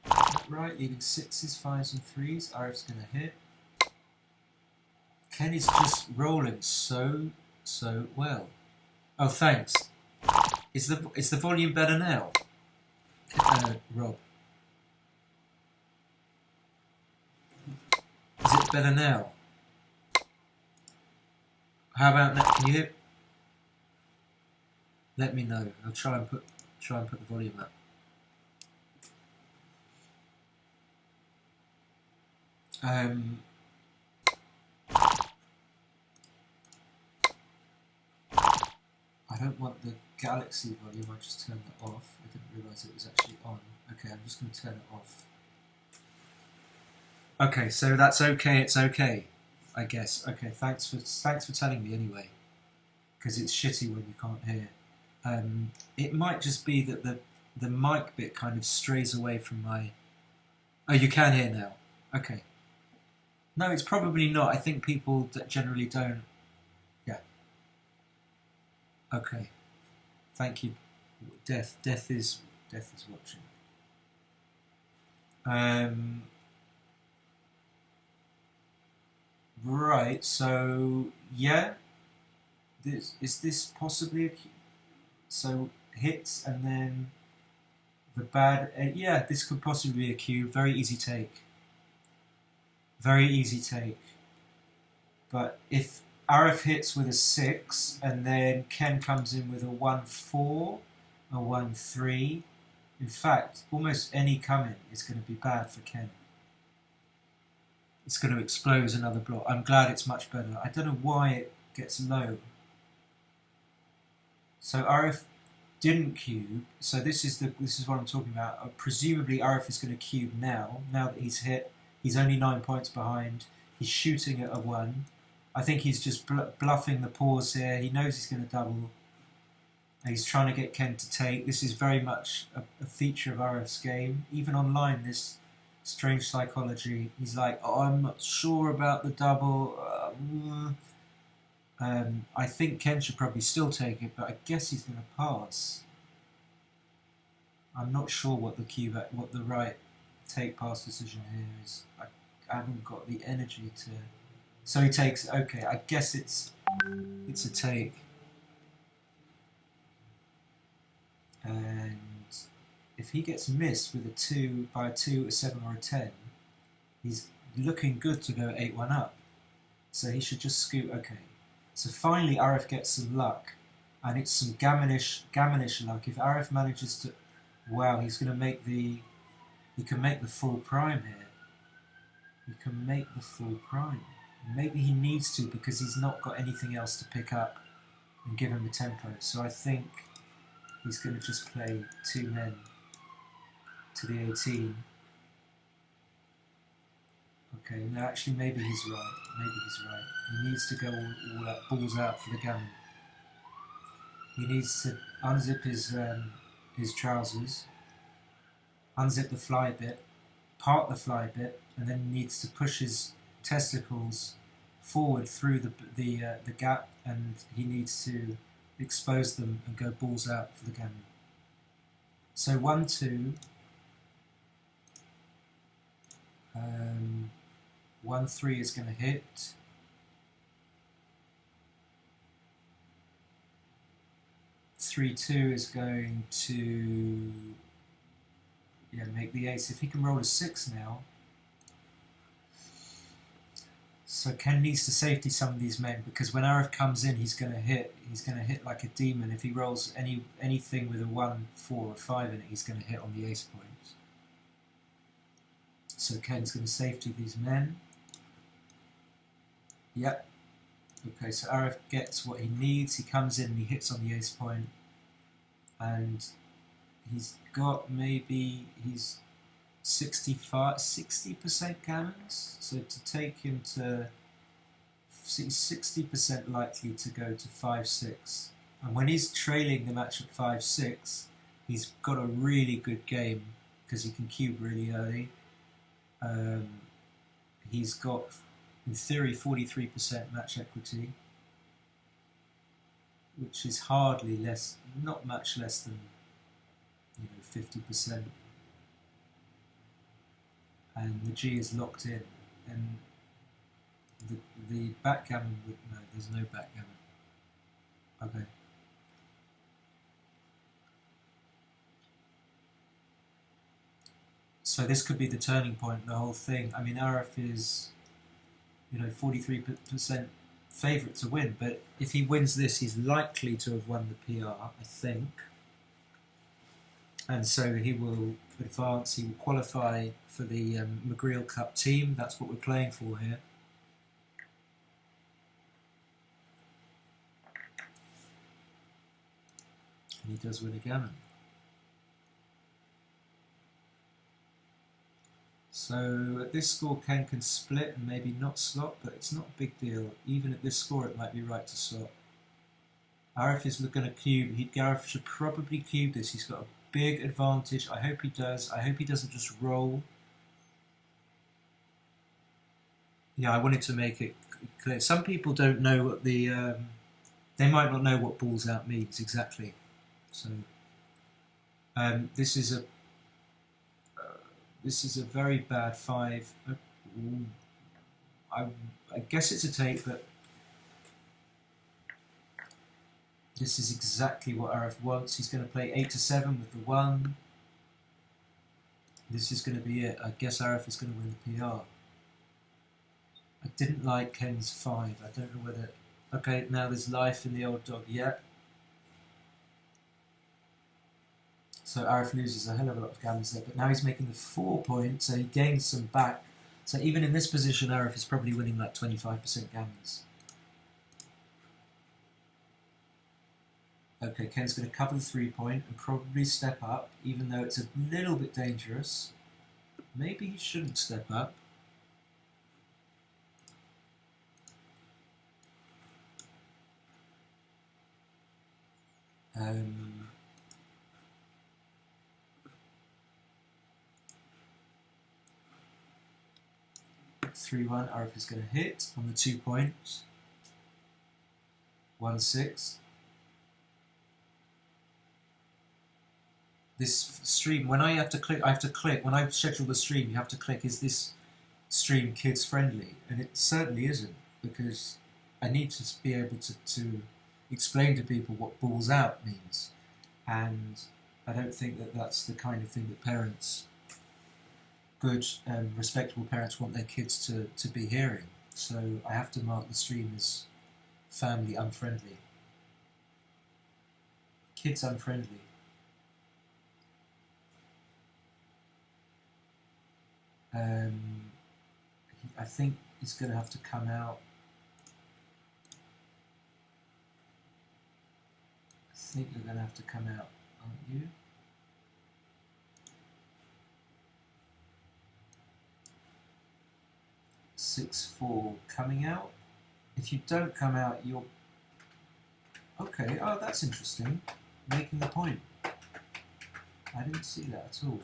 Is that right? Leaving 6s, 5s, and 3s. Aref's going to hit. Ken is just rolling so well. Oh, thanks. Is the volume better now? Rob. Is it better now? How about now? Can you hear? Let me know. I'll try and put the volume up. I don't want the Galaxy volume, I just turned that off. I didn't realise it was actually on. Okay, I'm just going to turn it off. Okay, so that's okay, it's okay, I guess. Okay, thanks for telling me anyway, because it's shitty when you can't hear. It might just be that the mic bit kind of strays away from my... Oh, you can hear now. Okay. No, it's probably not. I think people that generally don't... Yeah. Okay. Thank you. Death is watching. Right. So yeah, is this possibly a so hits and then the bad? Yeah, this could possibly be a cube. Very easy take. Very easy take. But if Aref hits with a 6 and then Ken comes in with a 1-4, a 1-3, in fact, almost any coming is going to be bad for Ken. It's going to explode another block. I'm glad it's much better. I don't know why it gets low. So Aref didn't cube. So this is what I'm talking about. Presumably Aref is going to cube now. Now that he's hit, he's only 9 points behind. He's shooting at a 1. I think he's just bluffing the pause here. He knows he's going to double. And he's trying to get Ken to take. This is very much a feature of Aref's game. Even online, this strange psychology. He's like, oh, I'm not sure about the double. I think Ken should probably still take it, but I guess he's going to pass. I'm not sure what the right take-pass decision here is. I haven't got the energy to... So he takes, okay, I guess it's a take. And if he gets missed with a 2, by a 2, a 7 or a 10, he's looking good to go 8-1 up. So he should just scoot, okay. So finally Aref gets some luck, and it's some gammonish luck. If Aref manages to, wow, he's going to make he can make the full prime here. He can make the full prime. Maybe he needs to because he's not got anything else to pick up and give him a tempo. So I think he's going to just play 2 men to the 18. Okay, no, actually maybe he's right. Maybe he's right. He needs to go all out, balls out for the gammon. He needs to unzip his trousers, unzip the fly bit, part the fly bit, and then needs to push his testicles forward through the gap, and he needs to expose them and go balls out for the gammon. So 1-2, 1-3 is going to hit. 3-2 is going to make the ace. If he can roll a 6 now. So Ken needs to safety some of these men, because when Aref comes in, he's going to hit like a demon. If he rolls anything with a 1, 4 or 5 in it, he's going to hit on the ace point. So Ken's going to safety these men. Yep. Okay, so Aref gets what he needs. He comes in and he hits on the ace point, and he's got he's 60% gammons. So to take him to 60% likely to go to 5-6. And when he's trailing the match at 5-6, he's got a really good game because he can cube really early. He's got, in theory, 43% match equity, which is hardly less, not much less than 50%. And the G is locked in, and the backgammon would no. There's no backgammon. Okay. So this could be the turning point. The whole thing. I mean, Aref is 43% favourite to win, but if he wins this, he's likely to have won the PR, I think. And so he will advance, he will qualify for the Magriel Cup team. That's what we're playing for here. And he does win a gammon. So at this score, Ken can split and maybe not slot, but it's not a big deal. Even at this score, it might be right to slot. Aref is going to cube. Aref should probably cube this. He's got a big advantage. I hope he does. I hope he doesn't just roll. Yeah, I wanted to make it clear. Some people don't know what they might not know what balls out means exactly. So This is a very bad 5. I guess it's a take, but this is exactly what Aref wants. He's going to play 8 to 7 with the 1. This is going to be it. I guess Aref is going to win the PR. I didn't like Ken's 5. I don't know whether... Okay, now there's life in the old dog yet. So Aref loses a hell of a lot of gammons there, but now he's making the 4 point, so he gains some back. So even in this position, Aref is probably winning like 25% gammons. Okay, Ken's going to cover the 3 point and probably step up, even though it's a little bit dangerous. Maybe he shouldn't step up. Three one. Aref is going to hit on the 2 points. 1-6. This stream, when I have to click, when I schedule the stream, you have to click, is this stream kids friendly? And it certainly isn't, because I need to be able to explain to people what balls out means. And I don't think that that's the kind of thing that parents, good respectable parents, want their kids to be hearing. So I have to mark the stream as family unfriendly. Kids unfriendly. I think he's going to have to come out. I think you're going to have to come out, aren't you? Six, 4 coming out. If you don't come out, you're... Okay, oh, that's interesting. Making the point. I didn't see that at all.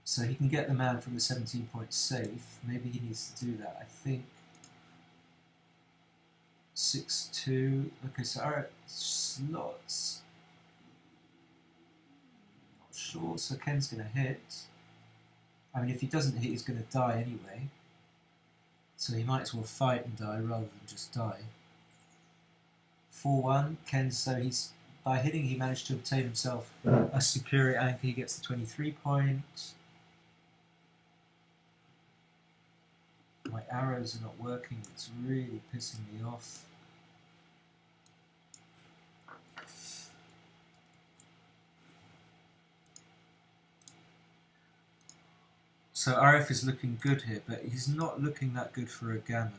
So he can get the man from the 17 point safe. Maybe he needs to do that. I think 6-2. Okay, so our slots. Not sure. So Ken's going to hit. I mean, if he doesn't hit, he's going to die anyway. So he might as well fight and die rather than just die. 4-1. Ken, so he's... By hitting, he managed to obtain himself a superior anchor. He gets the 23 points. My arrows are not working. It's really pissing me off. So Aref is looking good here, but he's not looking that good for a gammon.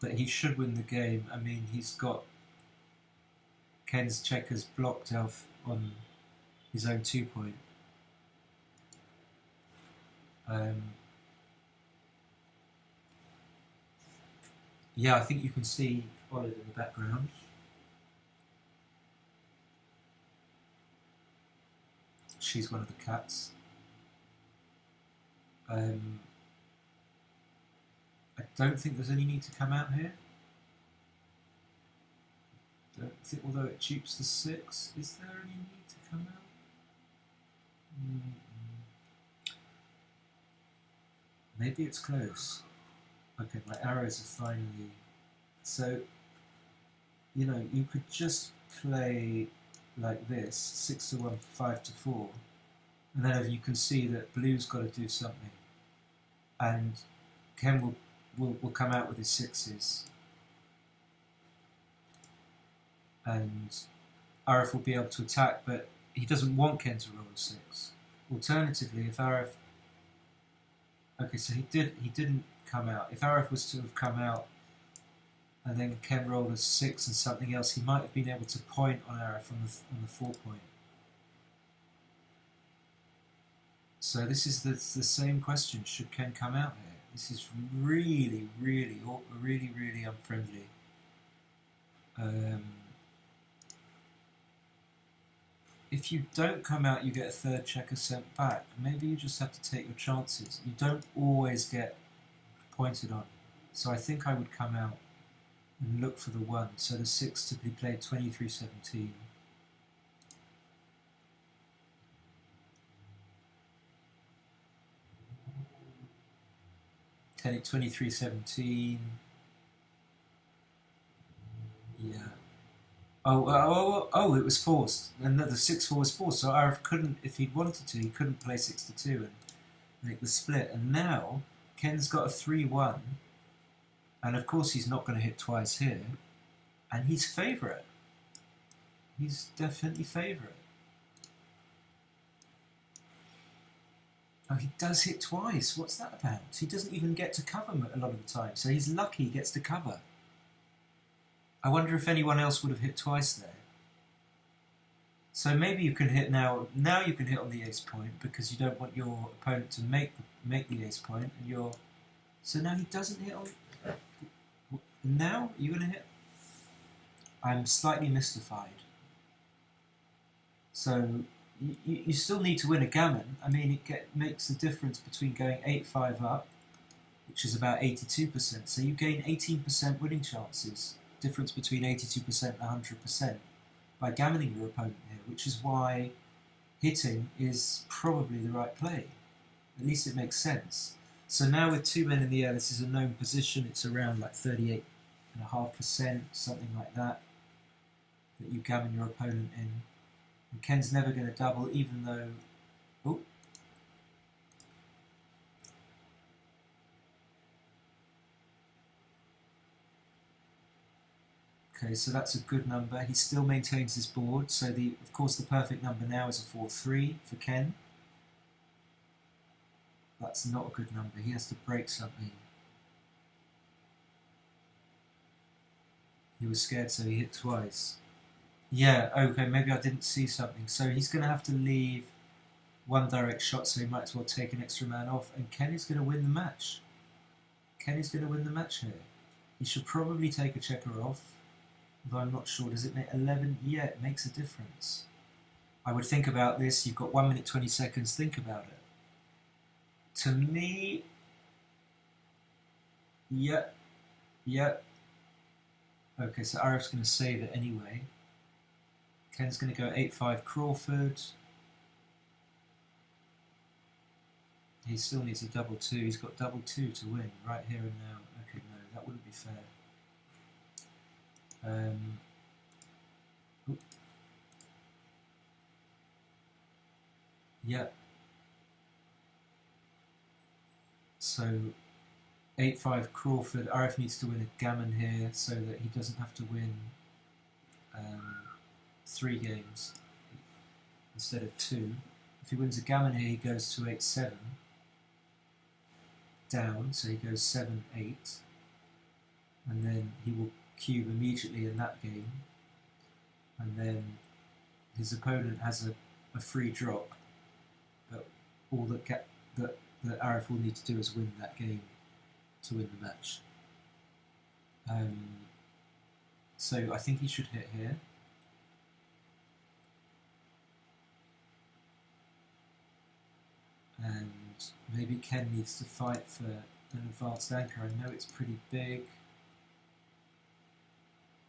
But he should win the game. I mean, he's got Ken's checkers blocked off on his own 2 point. Yeah, I think you can see Olive in the background. She's one of the cats. I don't think there's any need to come out here. Don't think, although it dupes the 6, is there any need to come out? Maybe it's close. Okay, my arrows are finally... So, you know, you could just play like this, 6 to 1, 5 to 4, and then you can see that blue's got to do something. And Ken will come out with his 6s. And Aref will be able to attack, but he doesn't want Ken to roll a 6. Alternatively, if Aref... Okay, so he didn't come out. If Aref was to have come out and then Ken rolled a 6 and something else, he might have been able to point on Aref on the 4 point. So this is the same question. Should Ken come out here? This is really, really, really, really unfriendly. if you don't come out, you get a third checker sent back. Maybe you just have to take your chances. You don't always get pointed on. So I think I would come out and look for the 1. So the 6 to be played 23-17. Take 23-17. Yeah. Oh, it was forced. And the 6-4 was forced. So Aref couldn't, if he'd wanted to, he couldn't play 6-2 and make the split. And now Ken's got a 3-1. And of course he's not going to hit twice here. And he's favourite. He's definitely favourite. Oh, he does hit twice. What's that about? He doesn't even get to cover a lot of the time. So he's lucky he gets to cover. I wonder if anyone else would have hit twice there. So maybe you can hit now. Now you can hit on the ace point because you don't want your opponent to make the ace point, and you're. So now he doesn't hit on. Now you're going to hit. I'm slightly mystified. So you still need to win a gammon. I mean, it makes the difference between going 8-5 up, which is about 82%. So you gain 18% winning chances. Difference between 82% and 100% by gammoning your opponent here, which is why hitting is probably the right play. At least it makes sense. So now with 2 men in the air, this is a known position. It's around like 38.5%, something like that you gammon your opponent in. And Ken's never going to double, even though... Oh. Okay, so that's a good number. He still maintains his board. So of course the perfect number now is a 4-3 for Ken. That's not a good number. He has to break something. He was scared, so he hit twice. Yeah, okay, maybe I didn't see something. So he's going to have to leave 1 direct shot, so he might as well take an extra man off. And Ken is going to win the match. Ken is going to win the match here. He should probably take a checker off. Though I'm not sure. Does it make 11? Yeah, it makes a difference. I would think about this. You've got 1 minute 20 seconds. Think about it. To me, yeah. Okay, so Aref's going to save it anyway. Ken's going to go 8-5 Crawford. He still needs a double 2. He's got double 2 to win right here and now. Okay, no, that wouldn't be fair. Yeah. So 8-5 Crawford. Aref needs to win a gammon here so that he doesn't have to win 3 games instead of 2. If he wins a gammon here, he goes to 8-7 down, so he goes 7-8, and then he will cube immediately in that game, and then his opponent has a free drop, but all that Aref will need to do is win that game to win the match. So I think he should hit here. And maybe Ken needs to fight for an advanced anchor. I know it's pretty big.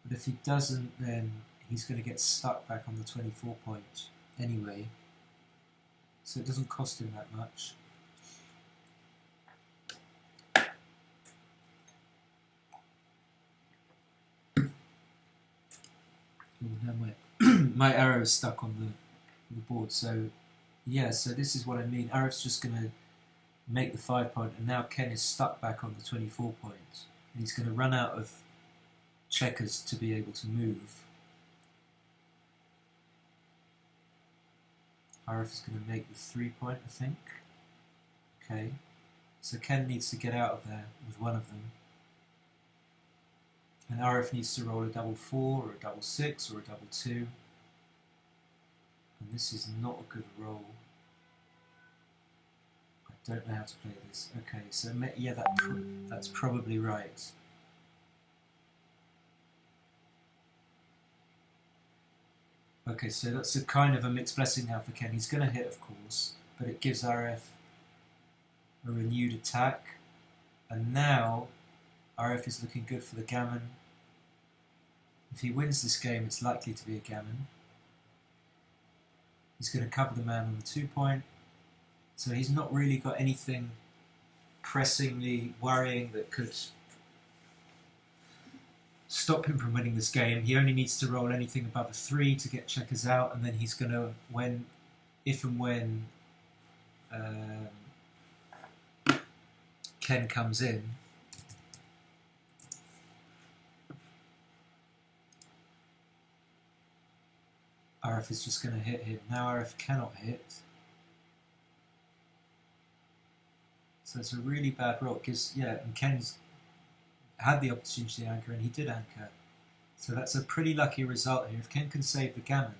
But if he doesn't, then he's going to get stuck back on the 24 point anyway. So it doesn't cost him that much. Now my arrow is stuck on the board, so yeah, so this is what I mean. Aref's just going to make the 5 point, and now Ken is stuck back on the 24 point. And he's going to run out of checkers to be able to move. Aref is going to make the 3 point, I think. Okay, so Ken needs to get out of there with one of them. And Aref needs to roll a double 4 or a double 6 or a double 2. And this is not a good roll. I don't know how to play this. Okay, so yeah, that's probably right. Okay, so that's a kind of a mixed blessing now for Ken. He's going to hit, of course, but it gives Aref a renewed attack. And now Aref is looking good for the gammon. If he wins this game, it's likely to be a gammon. He's going to cover the man on the 2 point. So he's not really got anything pressingly worrying that could stop him from winning this game. He only needs to roll anything above a 3 to get checkers out, and then he's going to, if and when Ken comes in, Aref is just going to hit him. Now Aref cannot hit. So it's a really bad roll. And Ken's had the opportunity to anchor, and he did anchor. So that's a pretty lucky result here. If Ken can save the gammon,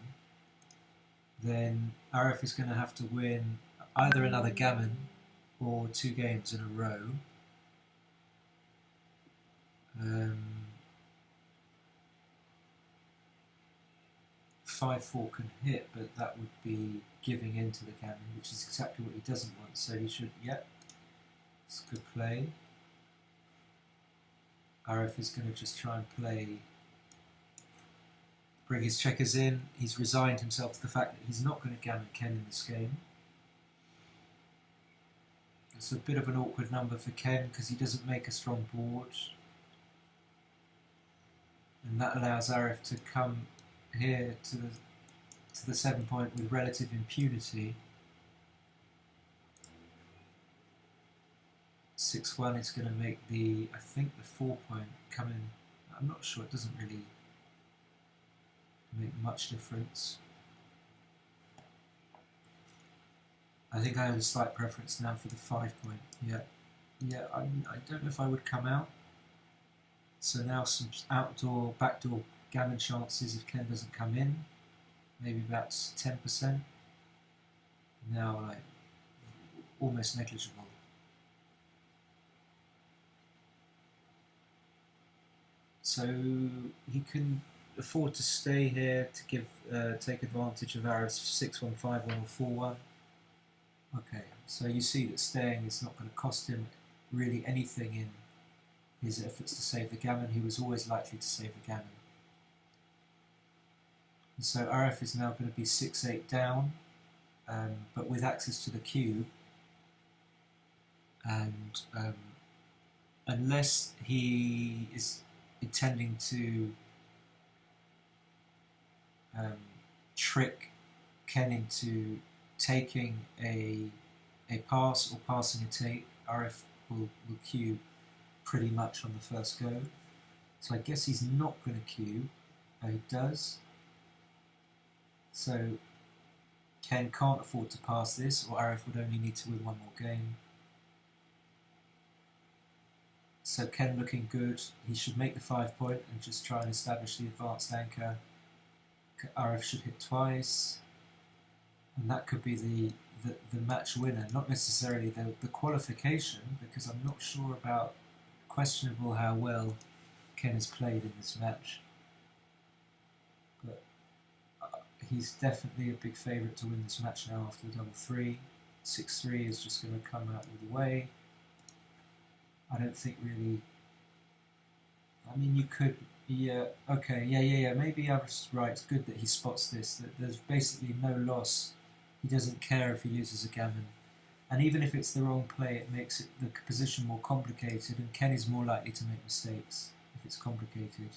then Aref is going to have to win either another gammon or 2 games in a row. 5-4 can hit, but that would be giving in to the gammon, which is exactly what he doesn't want. So he should, it's a good play. Aref is going to just try and bring his checkers in. He's resigned himself to the fact that he's not going to gammon Ken in this game. It's a bit of an awkward number for Ken because he doesn't make a strong board. And that allows Aref to come here to the 7 point with relative impunity. 6-1 is going to make I think the 4 point come in. I'm not sure, it doesn't really make much difference. I think I have a slight preference now for the 5 point. I don't know if I would come out. So now some backdoor gammon chances if Ken doesn't come in. Maybe about 10%. Now almost negligible. So he can afford to stay here to take advantage of Aref's 6-1, 5-1 or 4-1. Okay, so you see that staying is not going to cost him really anything in his efforts to save the gammon. He was always likely to save the gammon. And so Aref is now going to be 6-8 down, but with access to the cube. And unless he is intending to trick Ken into taking a pass or passing a take, Aref will cube pretty much on the first go. So I guess he's not going to cube. He does. So Ken can't afford to pass this, or Aref would only need to win 1 more game. So Ken looking good. He should make the 5 point and just try and establish the advanced anchor. Aref should hit twice, and that could be the match winner, not necessarily the qualification, because I'm not sure about, questionable how well Ken has played in this match. But he's definitely a big favourite to win this match now after the double 3. 6-3 is just going to come out all the way. I don't think really. I mean, you could. Okay, maybe Aref's right. It's good that he spots this. That there's basically no loss. He doesn't care if he loses a gammon, and even if it's the wrong play, it makes the position more complicated. And Ken is more likely to make mistakes if it's complicated.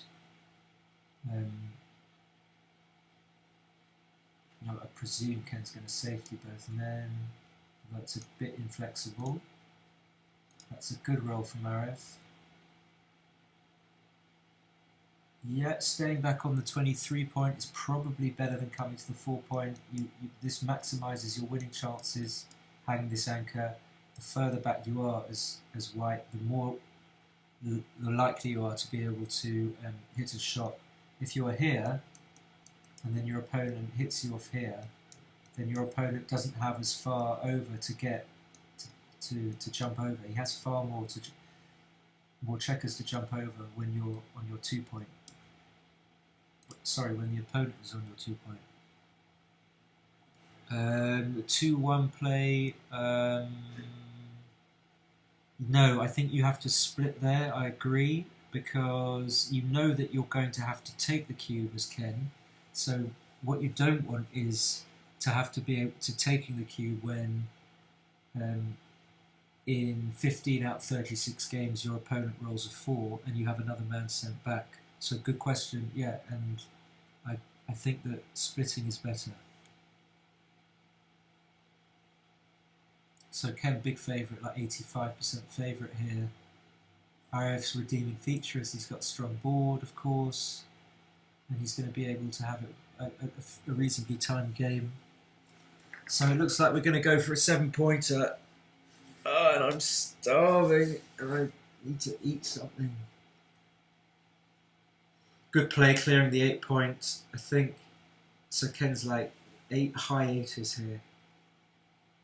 I presume Ken's going to safety both men. That's a bit inflexible. That's a good roll from Aref. Yeah, staying back on the 23 point is probably better than coming to the 4 point. This maximises your winning chances, hanging this anchor. The further back you are as white, the likely you are to be able to hit a shot. If you are here, and then your opponent hits you off here, then your opponent doesn't have as far over to get to jump over. He has far more checkers to jump over when you're on your 2 point. Sorry, when the opponent is on your 2 point. 2-1 play. No, I think you have to split there. I agree, because you know that you're going to have to take the cube as Ken. So what you don't want is to have to be able to taking the cube when um, in 15 out of 36 games your opponent rolls a 4 and you have another man sent back. So good question, yeah, and I think that splitting is better. So Ken, big favourite, like 85% favourite here. Aref's redeeming feature is he's got a strong board, of course, and he's going to be able to have a reasonably timed game. So it looks like we're going to go for a 7-pointer. Oh, and I'm starving, and I need to eat something. Good play, clearing the 8 points. I think so. Ken's like high 80s here.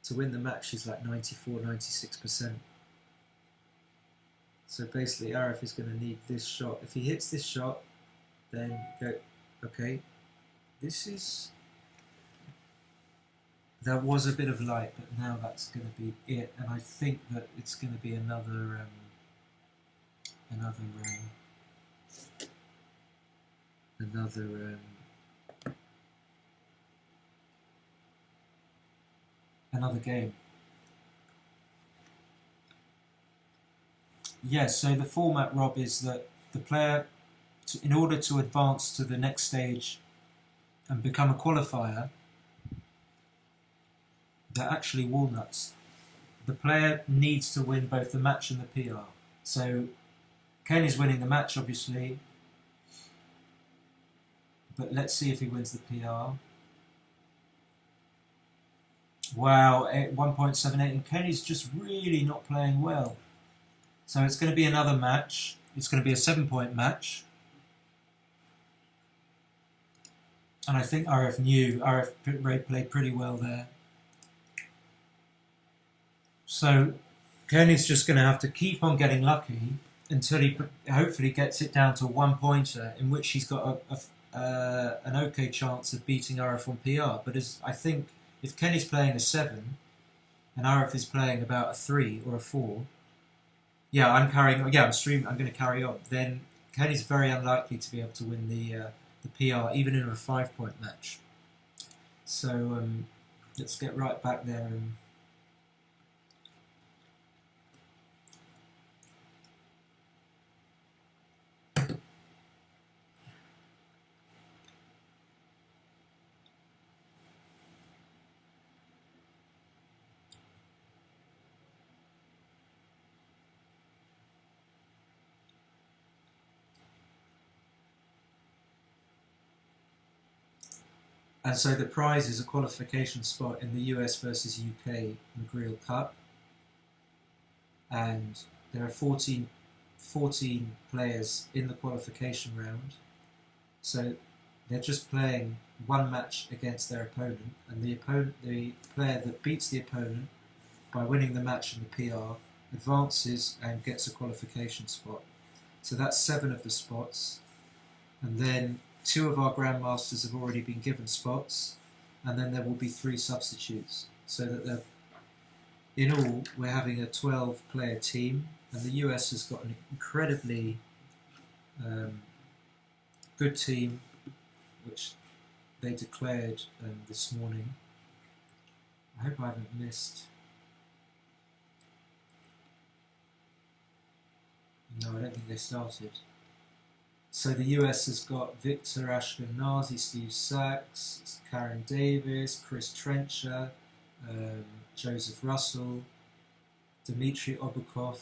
To win the match, he's like 94, 96%. So basically, Aref is going to need this shot. If he hits this shot, then go. Okay, this is. There was a bit of light, but now that's going to be it, and I think that it's going to be another game. Yes. So the format, Rob, is that the player, in order to advance to the next stage and become a qualifier, they're actually walnuts. The player needs to win both the match and the PR. So Ken is winning the match, obviously, but let's see if he wins the PR. Wow, 1.78, and Kenny's just really not playing well. So it's going to be another match. It's going to be a 7-point match. And I think Aref played pretty well there. So Kenny's just going to have to keep on getting lucky until he hopefully gets it down to a 1-pointer, in which he's got an okay chance of beating Aref on PR. But I think if Kenny's playing a 7 and Aref is playing about a 3 or a 4, I'm going to carry on. Then Kenny's very unlikely to be able to win the PR, even in a 5-point match. So let's get right back there and. And so the prize is a qualification spot in the US versus UK Magriel Cup. And there are 14 players in the qualification round. So they're just playing one match against their opponent. And the player that beats the opponent by winning the match in the PR advances and gets a qualification spot. So that's 7 of the spots. And then 2 of our grandmasters have already been given spots, and then there will be 3 substitutes. So that in all, we're having a 12-player team, and the US has got an incredibly good team, which they declared this morning. I hope I haven't missed. No, I don't think they started. So the US has got Victor Ashkenazi, Steve Sachs, Karen Davis, Chris Trencher, Joseph Russell, Dmitry Obukov,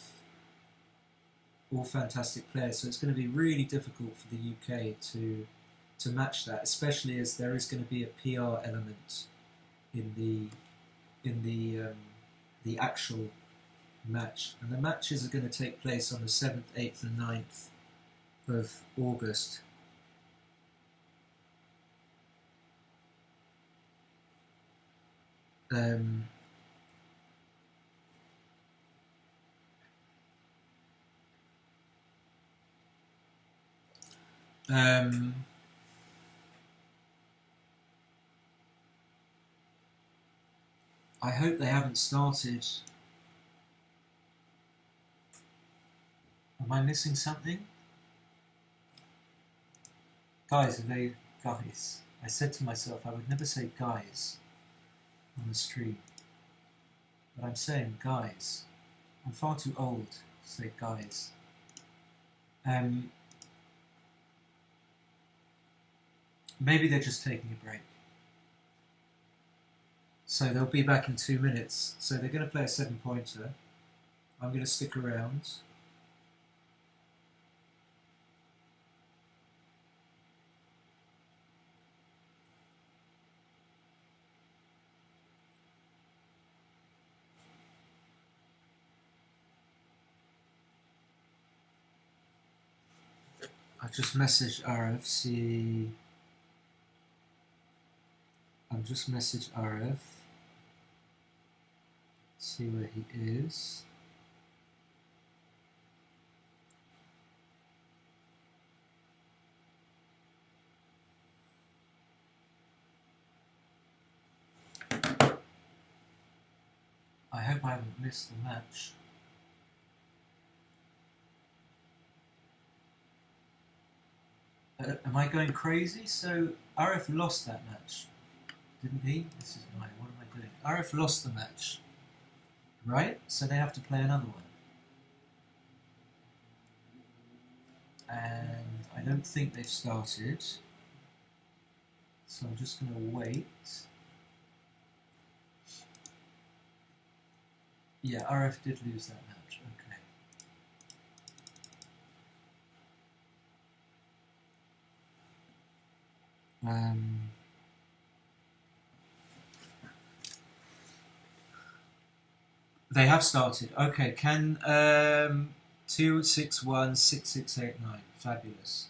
all fantastic players. So it's going to be really difficult for the UK to match that, especially as there is going to be a PR element in the actual match. And the matches are going to take place on the 7th, 8th and 9th of August. I hope they haven't started. Am I missing something? Guys, guys? I said to myself I would never say guys on the stream. But I'm saying guys. I'm far too old to say guys. Maybe they're just taking a break. So they'll be back in 2 minutes. So they're going to play a 7-pointer. I'm going to stick around. I just messaged Aref, see. I've just messaged Aref. See where he is. I hope I haven't missed the match. Am I going crazy? So Aref lost that match, didn't he? This is mine. What am I doing? Aref lost the match, right? So they have to play another one. And I don't think they've started. So I'm just going to wait. Yeah, Aref did lose that match. Okay. They have started. Okay, can 261 6689. Fabulous.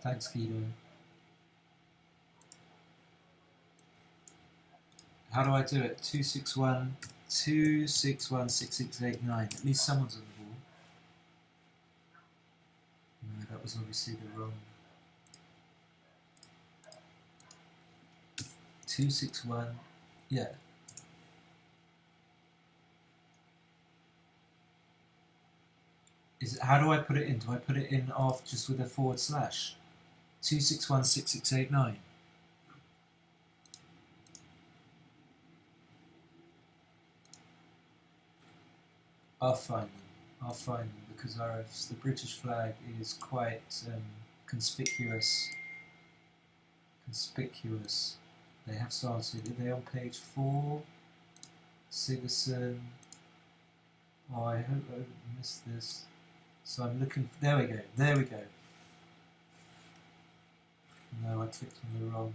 Thanks, Guido. How do I do it? 261 6689. At least someone's on the ball. No, that was obviously the wrong. 261. Yeah. How do I put it in? Do I put it in off just with a /? 261 6689. I'll find them. I'll find them because the British flag is quite conspicuous. Conspicuous. They have started. Are they on page 4? Sigerson. Oh, I hope I haven't missed this. So I'm looking. There we go. There we go. No, I clicked on the wrong.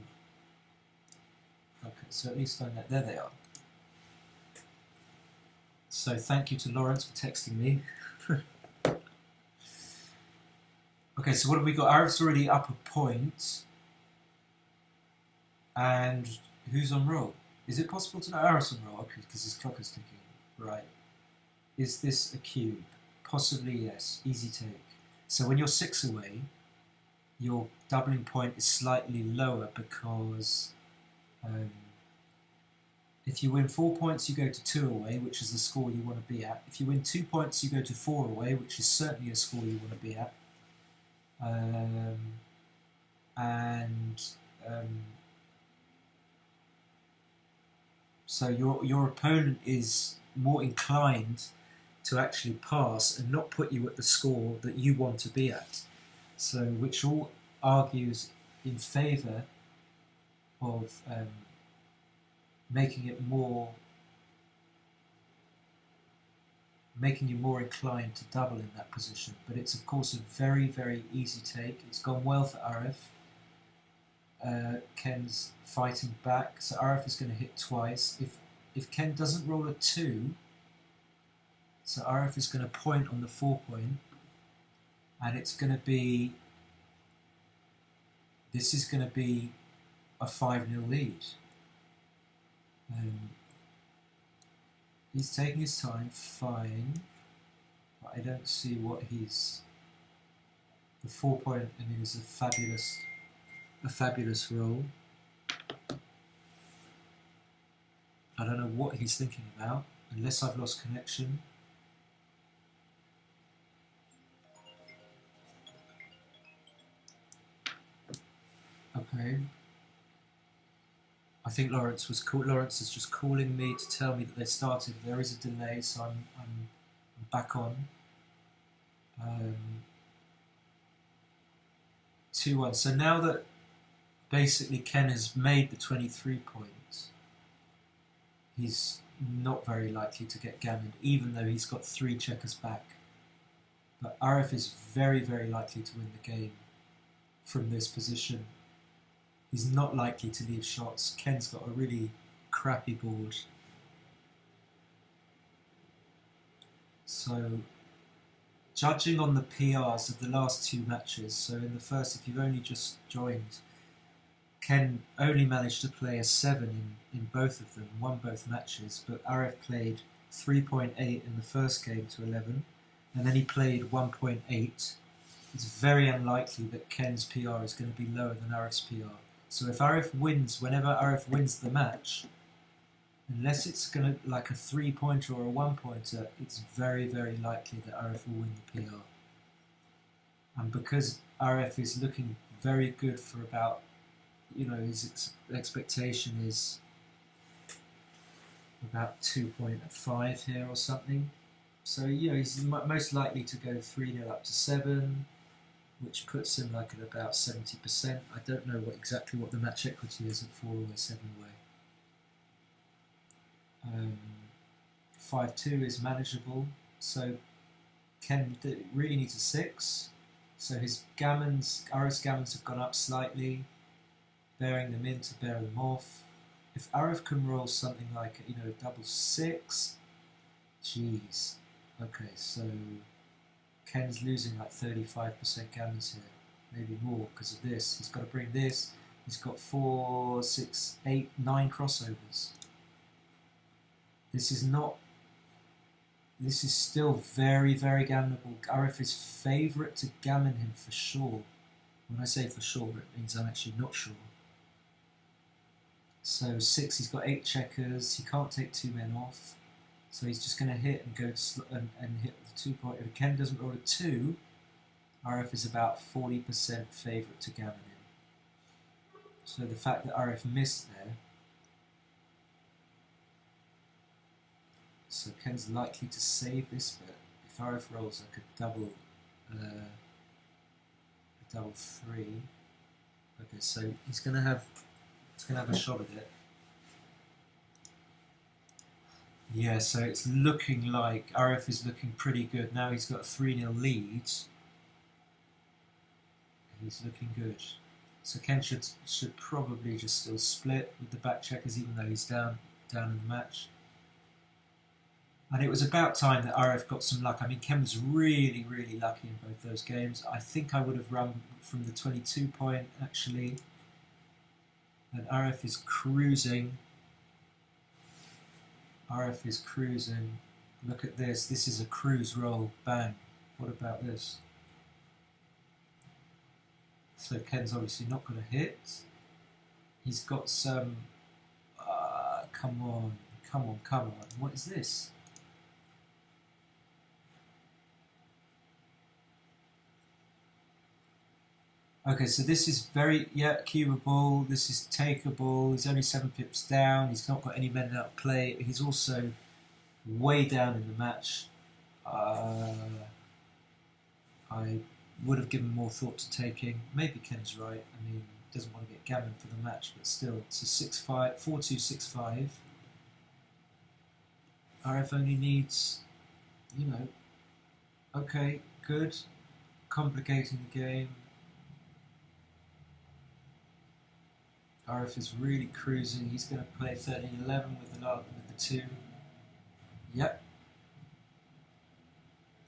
Okay, so at least I know. There they are. So thank you to Lawrence for texting me. Okay, so what have we got? Aref's already up a point. And who's on roll? Is it possible to know Aref's on roll? Okay, because his clock is ticking. Right. Is this a cube? Possibly yes. Easy take. So when you're 6 away, your doubling point is slightly lower because if you win 4 points, you go to 2 away, which is the score you want to be at. If you win 2 points, you go to 4 away, which is certainly a score you want to be at. So your opponent is more inclined to actually pass and not put you at the score that you want to be at. So which all argues in favour of making you more inclined to double in that position. But it's of course a very, very easy take. It's gone well for Aref. Ken's fighting back, so Aref is going to hit twice. If Ken doesn't roll a 2, so Aref is going to point on the 4 point, and it's going to be. This is going to be a 5-0 lead. He's taking his time, fine, but I don't see what he's. The 4 point, I mean, is a fabulous roll. I don't know what he's thinking about, unless I've lost connection. Okay. I think Lawrence is just calling me to tell me that they started. There is a delay, so I'm back on. 2-1. So now that basically Ken has made the 23 points, he's not very likely to get gammoned, even though he's got 3 checkers back. But Aref is very, very likely to win the game from this position. He's not likely to leave shots. Ken's got a really crappy board. So, judging on the PRs of the last 2 matches, so in the first, if you've only just joined, Ken only managed to play a 7 in both of them, won both matches, but Aref played 3.8 in the first game to 11, and then he played 1.8. It's very unlikely that Ken's PR is going to be lower than Aref's PR. So if Aref wins, whenever Aref wins the match, unless it's going to like a 3-pointer or a 1-pointer, it's very, very likely that Aref will win the PR. And because Aref is looking very good for about, his expectation is about 2.5 here or something. So, he's most likely to go 3-0 up to 7, which puts him like at about 70%. I don't know exactly what the match equity is at 4-way, 7-way. 5-2 is manageable, so Ken really needs a 6. So his gammons, Aref's gammons have gone up slightly, bearing them in to bear them off. If Aref can roll something like, a double 6, jeez. Okay, so Ken's losing like 35% gammons here, maybe more because of this. He's got to bring this. He's got 4, 6, 8, 9 crossovers. This is still very, very gammonable. Aref is favourite to gammon him for sure. When I say for sure, it means I'm actually not sure. So 6, he's got 8 checkers. He can't take 2 men off. So he's just going to hit and go and hit the 2-point. If Ken doesn't roll a 2, Aref is about 40% favourite to gammon him. So the fact that Aref missed there, so Ken's likely to save this bit. If Aref rolls like a double 3, okay, so he's gonna have a shot at it. Yeah, so it's looking like Aref is looking pretty good. Now he's got a 3-0 lead. He's looking good. So Ken should probably just still split with the back checkers, even though he's down in the match. And it was about time that Aref got some luck. I mean, Ken was really, really lucky in both those games. I think I would have run from the 22-point, actually. And Aref is cruising. Aref is cruising. Look at this. This is a cruise roll. Bang. What about this? So Ken's obviously not going to hit. He's got some... come on. What is this? Okay, so this is very, cubable. This is takeable. He's only 7 pips down. He's not got any men out of play. He's also way down in the match. I would have given more thought to taking. Maybe Ken's right. I mean, doesn't want to get gammon for the match, but still, it's a 6-5, 4-2, 6-5. Aref only needs, okay, good. Complicating the game. Aref is really cruising. He's going to play 13-11 with the 2. Yep.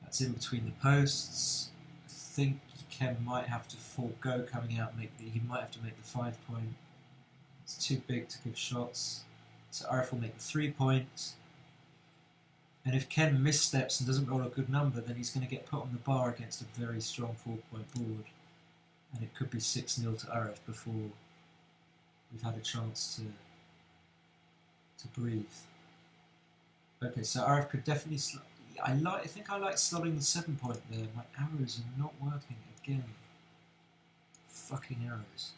That's in between the posts. I think Ken might have to forego coming out and he might have to make the 5-point. It's too big to give shots. So Aref will make the 3-point. And if Ken missteps and doesn't roll a good number, then he's going to get put on the bar against a very strong 4-point board. And it could be 6-0 to Aref before we've had a chance to breathe. Okay, so Aref could definitely. I think I like slotting the 7 point there. My arrows are not working again. Fucking arrows.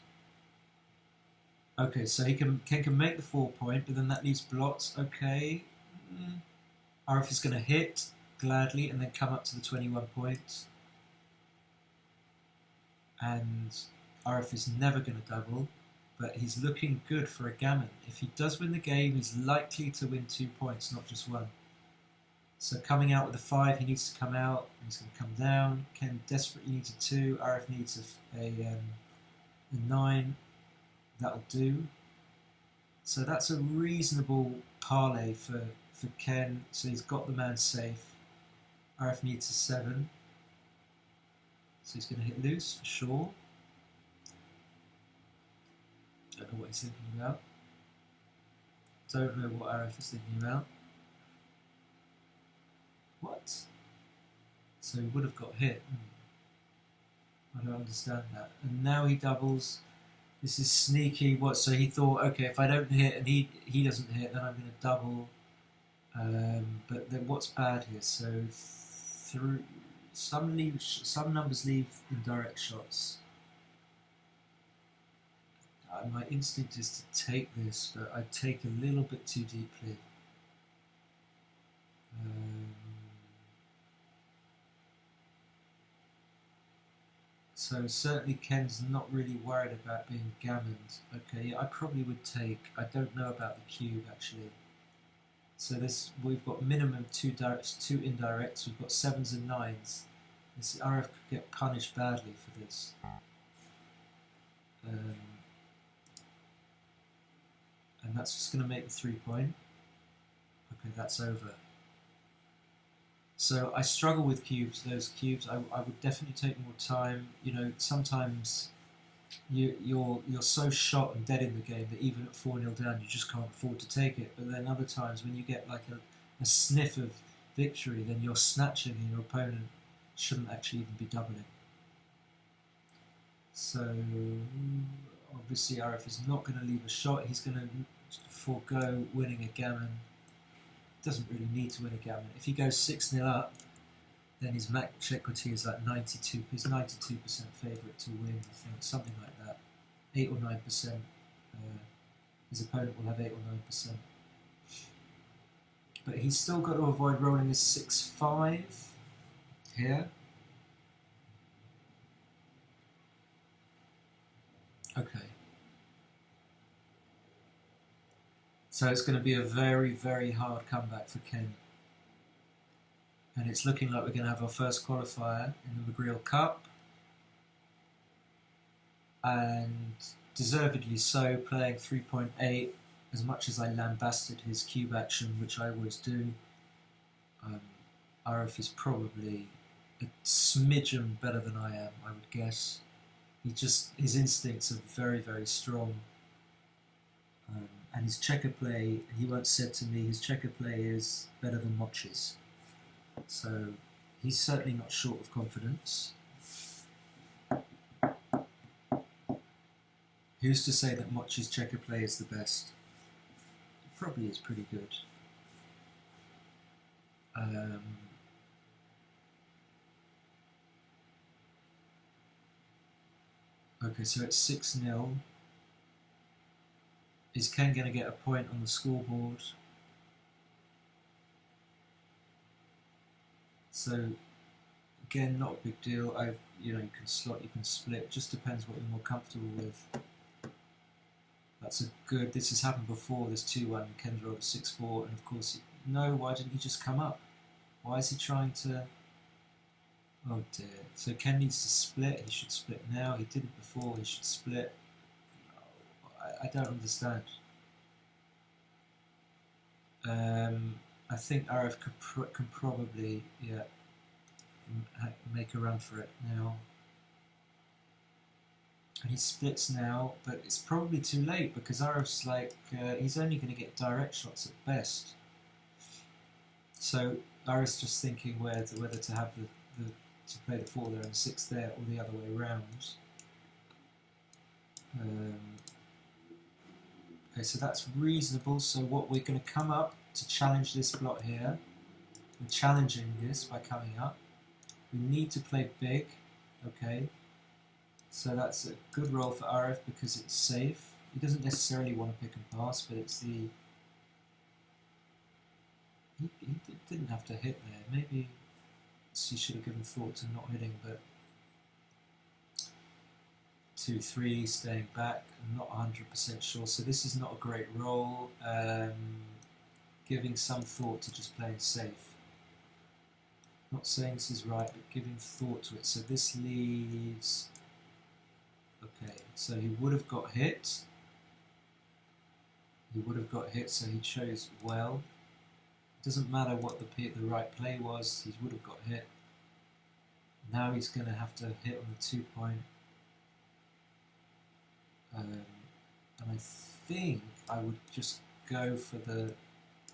Okay, so Ken can make the 4 point, but then that leaves blots. Okay. Aref is going to hit gladly and then come up to the 21 points. And Aref is never going to double, but he's looking good for a gammon. If he does win the game, he's likely to win 2 points, not just 1. So coming out with a 5, he needs to come out, and he's going to come down. Ken desperately needs a 2, Aref needs a 9. That'll do. So that's a reasonable parlay for Ken. So he's got the man safe. Aref needs a 7. So he's going to hit loose for sure. Don't know what he's thinking about. Don't know what Aref is thinking about. What? So he would have got hit. I don't understand that. And now he doubles. This is sneaky. What? So he thought, okay, if I don't hit and he doesn't hit, then I'm going to double. But then what's bad here? So through some numbers leave indirect shots. My instinct is to take this, but I take a little bit too deeply. So certainly Ken's not really worried about being gammoned. Okay, yeah, I probably would take. I don't know about the cube actually. So we've got minimum 2 directs, 2 indirects. We've got 7s and 9s. This Aref could get punished badly for this. And that's just going to make the 3 point. Okay, that's over. So I struggle with cubes. Those cubes, I would definitely take more time. You know, sometimes you're so shot and dead in the game that even at 4-0 down, you just can't afford to take it. But then other times, when you get like a sniff of victory, then you're snatching and your opponent shouldn't actually even be doubling. So obviously Aref is not going to leave a shot. He's going to forego winning a gammon. Doesn't really need to win a gammon. If he goes 6-0 up, then his match equity is like 92. He's 92% favourite to win. I think something like that, 8 or 9%. His opponent will have 8 or 9%. But he's still got to avoid rolling a 6-5 here. Okay. So it's going to be a very, very hard comeback for Ken. And it's looking like we're going to have our first qualifier in the Magriel Cup. And deservedly so, playing 3.8, as much as I lambasted his cube action, which I always do. Aref is probably a smidgen better than I am, I would guess. His instincts are very, very strong. And his checker play, he once said to me, his checker play is better than Moch's. So he's certainly not short of confidence. Who's to say that Moch's checker play is the best? It probably is pretty good. Okay, so it's 6-0. Is Ken going to get a point on the scoreboard? So again, not a big deal. You can slot, you can split. Just depends what you're more comfortable with. That's a good. This has happened before. This 2-1. Ken rolled a 6-4, and of course, no. Why didn't he just come up? Why is he trying to? Oh dear. So Ken needs to split. He should split now. He did it before. He should split. I don't understand. I think Aref can probably make a run for it now. And he splits now, but it's probably too late because Aref's like he's only going to get direct shots at best. So Aref's just thinking whether to have to play the 4 there and the 6 there, or the other way around. Okay, so that's reasonable. So what we're going to come up to challenge this blot here. We're challenging this by coming up. We need to play big. Okay, so that's a good roll for Aref because it's safe. He doesn't necessarily want to pick and pass, but it's the... He didn't have to hit there. Maybe he should have given thought to not hitting, but 2-3, staying back. I'm not 100% sure. So this is not a great roll. Giving some thought to just playing safe. Not saying this is right, but giving thought to it. So this leaves... Okay, so he would have got hit. He would have got hit, so he chose well. It doesn't matter what the right play was, he would have got hit. Now he's going to have to hit on the 2-point. And I think I would just go for the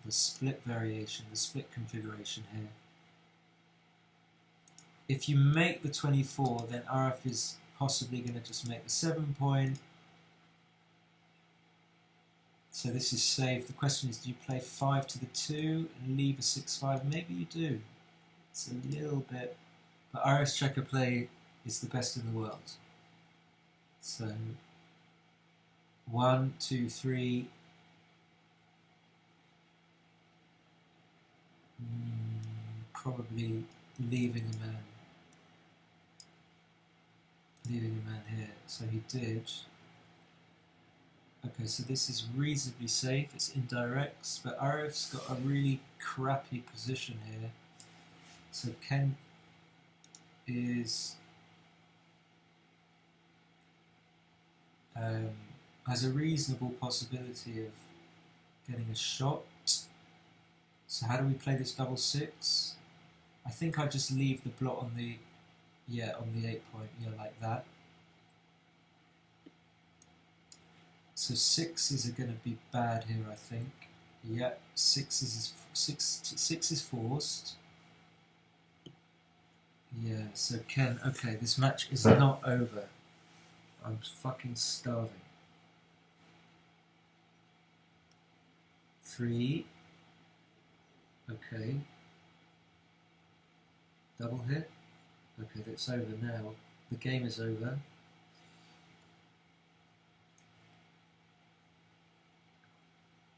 split variation, the split configuration here. If you make the 24, then Aref is possibly going to just make the 7-point. So this is safe. The question is, do you play 5 to the 2 and leave a 6-5? Maybe you do. It's a little bit... But Aref's checker play is the best in the world. So 1, 2, 3. Probably leaving a man. Leaving a man here. So he did. Okay, so this is reasonably safe. It's indirects, but Aref's got a really crappy position here. So Ken is has a reasonable possibility of getting a shot. So how do we play this double 6? I think I just leave the blot on the 8-point, like that. So 6s are going to be bad here, I think. Yeah, 6 is forced. Yeah, so Ken, okay, this match is not over. I'm fucking starving. 3. Okay. Double hit. Okay, that's over now. The game is over.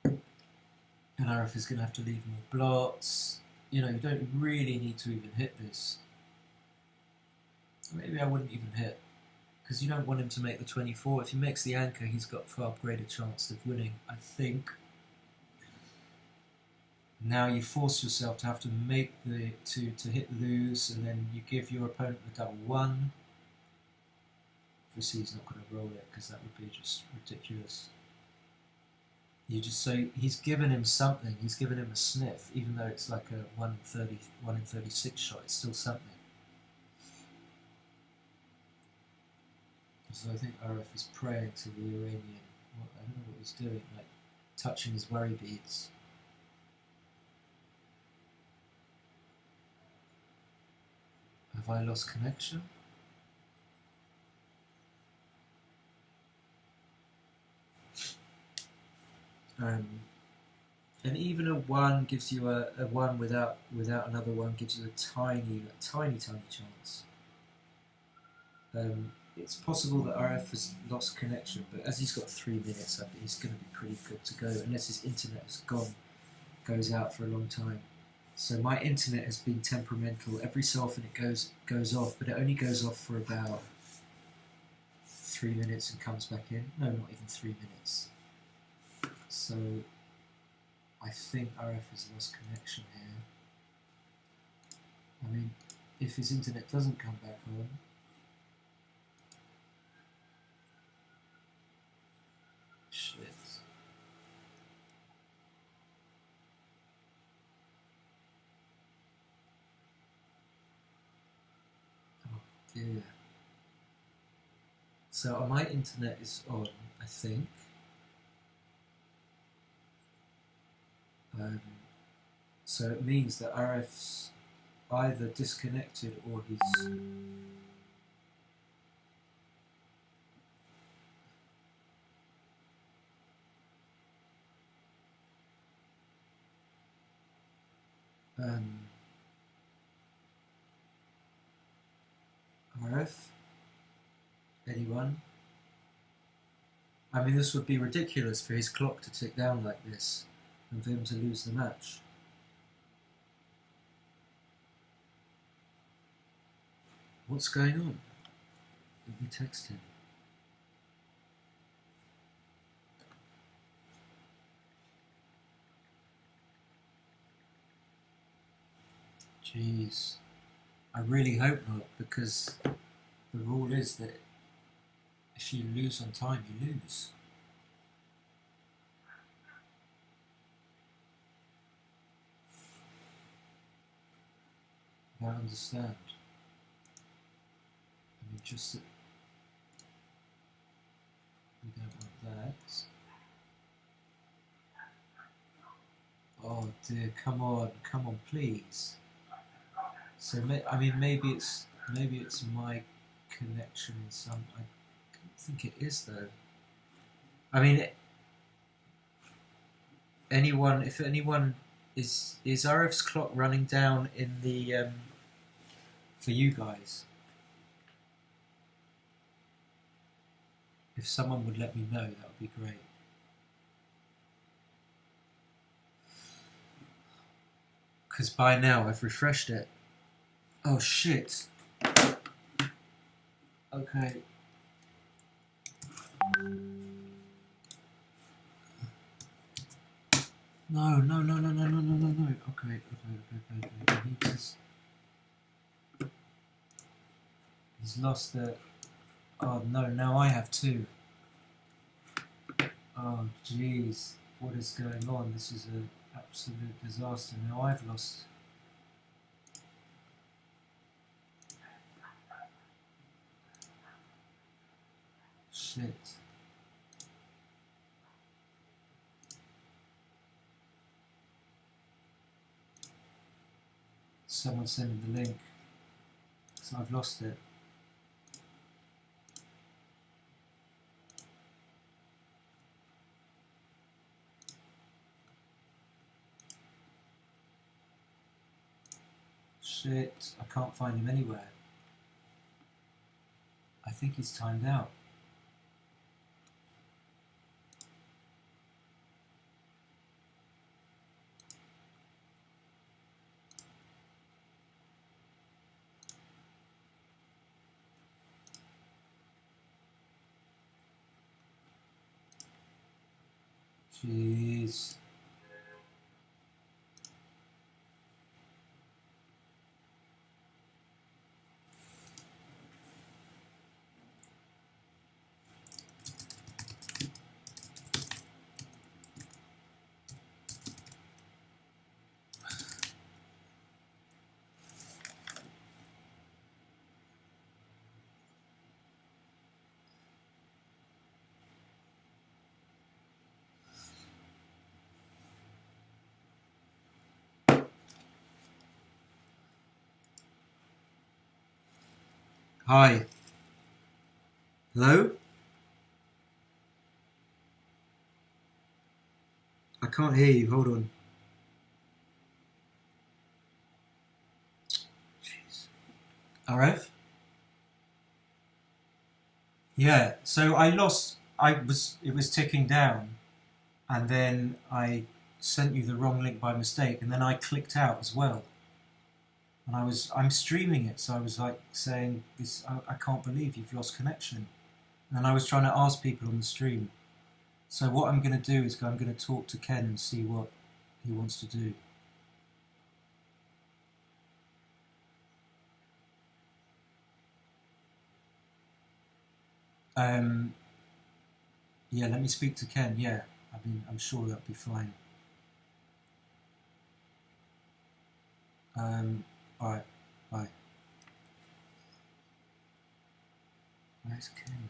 And Aref is going to have to leave more blots. You know, you don't really need to even hit this. Maybe I wouldn't even hit, because you don't want him to make the 24. If he makes the anchor, he's got far greater chance of winning, I think. Now you force yourself to have to make the to hit lose, and then you give your opponent the double 1. Obviously he's not going to roll it, because that would be just ridiculous. You just say he's given him something. He's given him a sniff, even though it's like a 1 in 36 shot. It's still something. So I think Aref is praying to the Iranian. I don't know what he's doing, like touching his worry beads. Have I lost connection? And even a 1 gives you a 1 without another 1 gives you a tiny chance. It's possible that Aref has lost connection, but as he's got 3 minutes up, he's going to be pretty good to go, unless his internet is goes out for a long time. So my internet has been temperamental. Every so often it goes off, but it only goes off for about 3 minutes and comes back in. No, not even 3 minutes. So I think Aref has lost connection here. I mean, if his internet doesn't come back on, shit. Oh dear. So my internet is on, I think. So it means that Aref's either disconnected or he's... Aref? Anyone? I mean, this would be ridiculous for his clock to tick down like this and for him to lose the match. What's going on? Let me text him. Jeez. I really hope not, because the rule is that if you lose on time, you lose. I don't understand. I mean, just that we don't want that. Oh dear, come on, please. So I mean, maybe it's my connection in some. I don't think it is though. I mean, if anyone is Arif's clock running down in the for you guys? If someone would let me know, that would be great. Because by now I've refreshed it. Oh shit. Okay. No. Okay. He's lost the... Oh no, now I have two. Oh jeez. What is going on? This is an absolute disaster. Now I've lost... Shit. Someone sent me the link. So I've lost it. Shit, I can't find him anywhere. I think he's timed out. Jeez. Hi. Hello? I can't hear you, hold on. Jeez. Aref? Yeah, so I lost, it was ticking down, and then I sent you the wrong link by mistake, and then I clicked out as well. And I'm streaming it, so I was like saying, I can't believe you've lost connection. And I was trying to ask people on the stream. So what I'm going to do is I'm going to talk to Ken and see what he wants to do. Yeah, let me speak to Ken, yeah. I mean, I'm sure that'll be fine. Alright, bye. Where's Ken?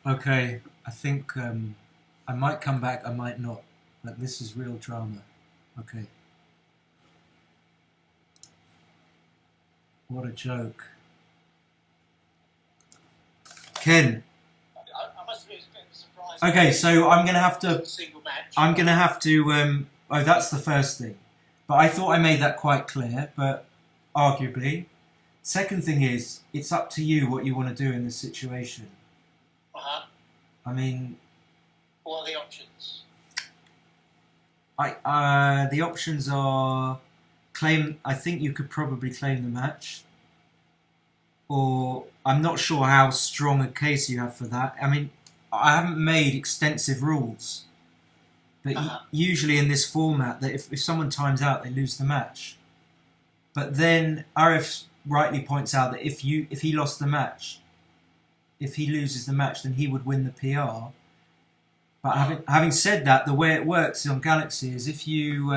Okay, I think I might come back, I might not. But this is real drama. Okay. What a joke. Ken! Okay, so I'm going to have to. Single match. I'm going to have to. Oh, that's the first thing. But I thought I made that quite clear. But arguably, second thing is, it's up to you what you want to do in this situation. I mean, what are the options? The options are claim. I think you could probably claim the match, or I'm not sure how strong a case you have for that. I mean, I haven't made extensive rules, but usually in this format, that if someone times out, they lose the match. But then Aref rightly points out that if he lost the match, if he loses the match, then he would win the PR. But having said that, the way it works on Galaxy is if you